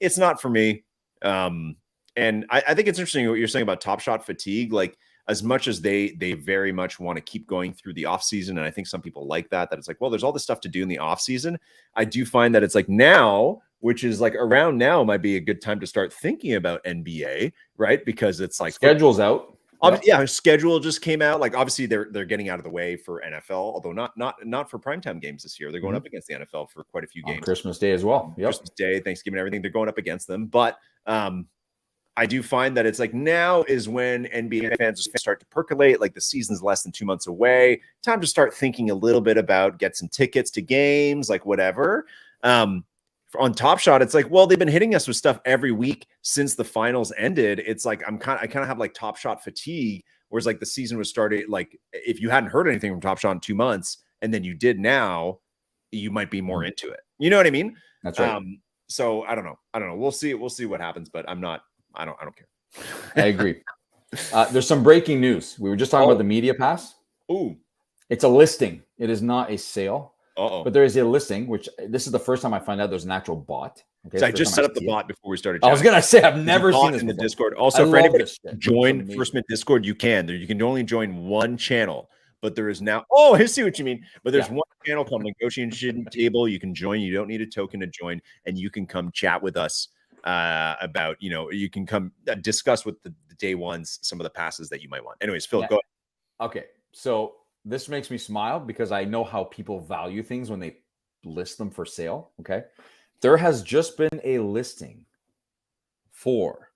it's not for me. And I think it's interesting what you're saying about Top Shot fatigue. Like as much as they very much want to keep going through the off season, and I think some people like that it's like, well, there's all this stuff to do in the off season. I do find that it's like now, which is like around now might be a good time to start thinking about NBA, right? Because it's like schedule's out. Yeah, schedule just came out. Like obviously they're getting out of the way for NFL, although not for primetime games this year. They're going up against the NFL for quite a few games. On Christmas Day as well. Yep. Christmas Day, Thanksgiving, everything. They're going up against them. But I do find that it's like now is when NBA fans start to percolate. Like the season's less than 2 months away. Time to start thinking a little bit about get some tickets to games, like whatever. On Top Shot, it's like, well, they've been hitting us with stuff every week since the finals ended. It's like I kind of have like Top Shot fatigue, whereas like the season was started. Like if you hadn't heard anything from Top Shot in 2 months, and than you did now, you might be more into it. You know what I mean? That's right. So I don't know. We'll see what happens, but I don't care. I agree. There's some breaking news. We were just talking about the media pass. Ooh. It's a listing. It is not a sale. Uh-oh. But there is a listing, which this is the first time I find out there's an actual bot. Okay, so I just set up the bot before we started chatting. I was going to say, I've never seen this in the before. Discord. Also, for anybody join First Mint Discord, you can. You can only join one channel, but there is now, I see what you mean. But there's one channel called Negotiation Table. You can join. You don't need a token to join, and you can come chat with us about, you can come discuss with the day ones some of the passes that you might want. Anyways, Phil, go ahead. Okay, so this makes me smile because I know how people value things when they list them for sale. Okay. There has just been a listing for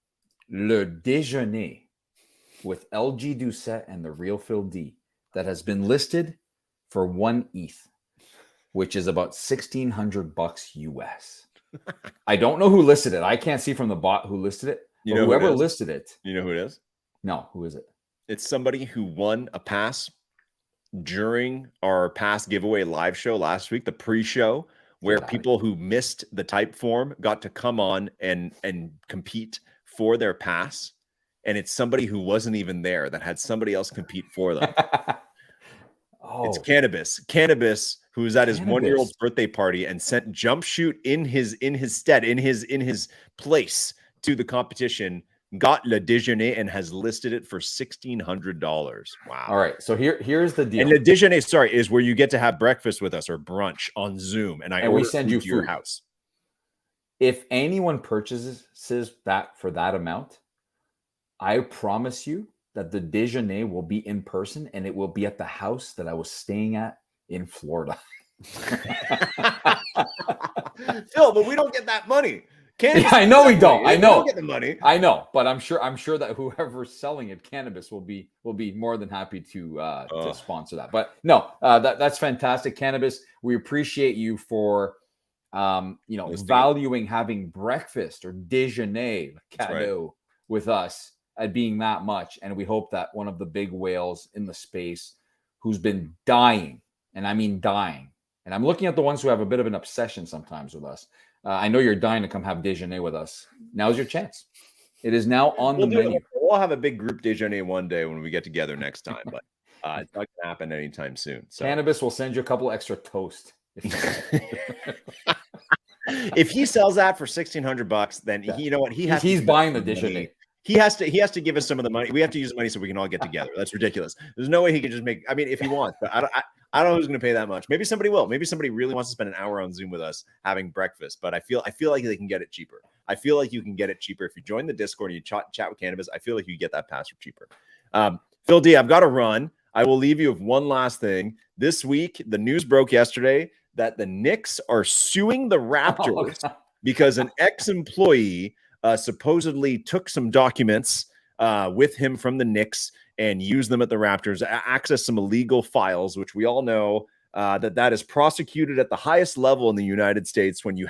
Le Déjeuner with LG Doucette and the Real Phil D that has been listed for 1 ETH, which is about $1,600 US. I don't know who listed it. I can't see from the bot who listed it. You know whoever listed it. You know who it is? No, who is it? It's somebody who won a pass during our pass giveaway live show last week, the pre-show, where people who missed the type form got to come on and compete for their pass. And it's somebody who wasn't even there that had somebody else compete for them. It's Cannabis, who was at his 1-year-old's birthday party and sent Jump Shoot in his place to the competition, got Le Déjeuner and has listed it for $1,600. Wow. All right. So here's the deal. And Le Déjeuner, is where you get to have breakfast with us or brunch on Zoom. And we send you food to your house. If anyone purchases that for that amount, I promise you that the Déjeuner will be in person and it will be at the house that I was staying at in Florida. Phil, but we don't get that money. I know we don't. I know. We don't get the money. I know, but I'm sure that whoever's selling it, Cannabis, will be more than happy to sponsor that. But no, that's fantastic, Cannabis. We appreciate you for valuing having breakfast or déjeuner cadeau with us at being that much, and we hope that one of the big whales in the space who's been dying, and I mean dying, and I'm looking at the ones who have a bit of an obsession sometimes with us. I know you're dying to come have déjeuner with us. Now's your chance. It is now on the menu. We'll have a big group déjeuner one day when we get together next time, but it's not going to happen anytime soon. So. Cannabis will send you a couple extra toast. If he sells that for $1,600, then you know what? He's buying the déjeuner. He has to give us some of the money. We have to use the money so we can all get together. That's ridiculous. There's no way he can just make. I mean, if he wants, but I don't know who's going to pay that much. Maybe somebody will. Maybe somebody really wants to spend an hour on Zoom with us having breakfast. But I feel like they can get it cheaper. I feel like you can get it cheaper if you join the Discord and you chat with Cannabis. I feel like you get that pass for cheaper. Phil D, I've got to run. I will leave you with one last thing. This week, the news broke yesterday that the Knicks are suing the Raptors because an ex-employee supposedly took some documents with him from the Knicks and used them at the Raptors, access some illegal files, which we all know that is prosecuted at the highest level in the United States when you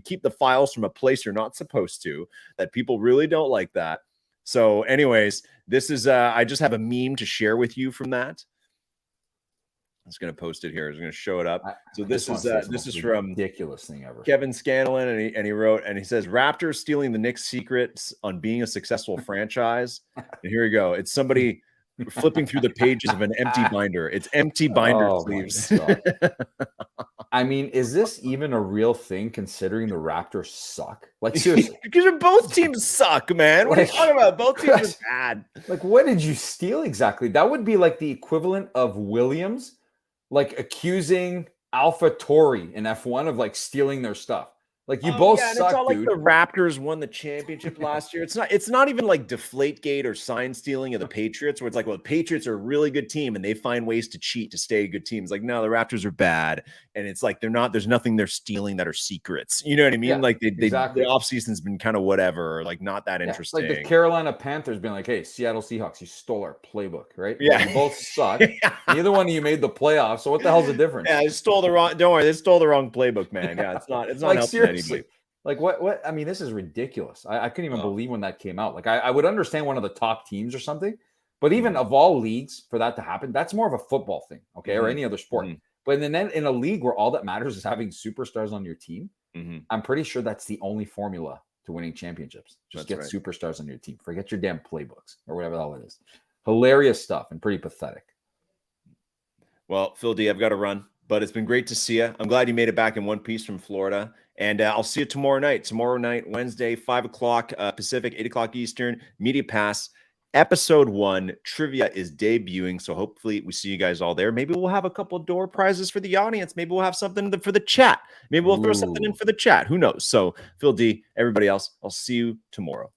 keep the files from a place you're not supposed to, that people really don't like that. So anyways, this is, I just have a meme to share with you from that. I was going to post it here. I was going to show it up. So this is from ridiculous thing ever. Kevin Scanlon, and he wrote, and he says, Raptors stealing the Knicks' secrets on being a successful franchise. And here we go. It's somebody flipping through the pages of an empty binder. It's empty binder sleeves. I mean, is this even a real thing considering the Raptors suck? Like, seriously. Because both teams suck, man. What are you talking about? Both teams are bad. Like, what did you steal exactly? That would be like the equivalent of Williams accusing AlphaTauri in F1 of stealing their stuff. Like, you both suck, it's not dude. Like the Raptors won the championship last year. It's not even like Deflategate or sign stealing of the Patriots, where it's like, well, the Patriots are a really good team and they find ways to cheat to stay a good team. It's like, no, the Raptors are bad. And it's like, there's nothing they're stealing that are secrets. You know what I mean? Yeah, like exactly. The offseason's been kind of whatever, or like not that interesting. Like the Carolina Panthers being like, hey, Seattle Seahawks, you stole our playbook, right? Yeah. Well, you both suck. Neither one of you made the playoffs. So what the hell's the difference? Yeah, don't worry, they stole the wrong playbook, man. Yeah, it's not like, helping seriously. anybody. Like what? I mean, this is ridiculous. I couldn't even believe when that came out. Like I would understand one of the top teams or something, But even of all leagues, for that to happen, that's more of a football thing, okay, or any other sport. But then in a league where all that matters is having superstars on your team, I'm pretty sure that's the only formula to winning championships. Just get superstars on your team. Forget your damn playbooks or whatever the hell it is. Hilarious stuff and pretty pathetic. Well, Phil D, I've got to run, but it's been great to see you. I'm glad you made it back in one piece from Florida. And I'll see you tomorrow night. Tomorrow night, Wednesday, 5 o'clock Pacific, 8 o'clock Eastern, Media Pass. Episode 1 trivia is debuting, so hopefully we see you guys all there. Maybe we'll have a couple of door prizes for the audience. Maybe we'll have something for the chat. Maybe we'll throw something in for the chat. Who knows? So, Phil D, everybody else, I'll see you tomorrow.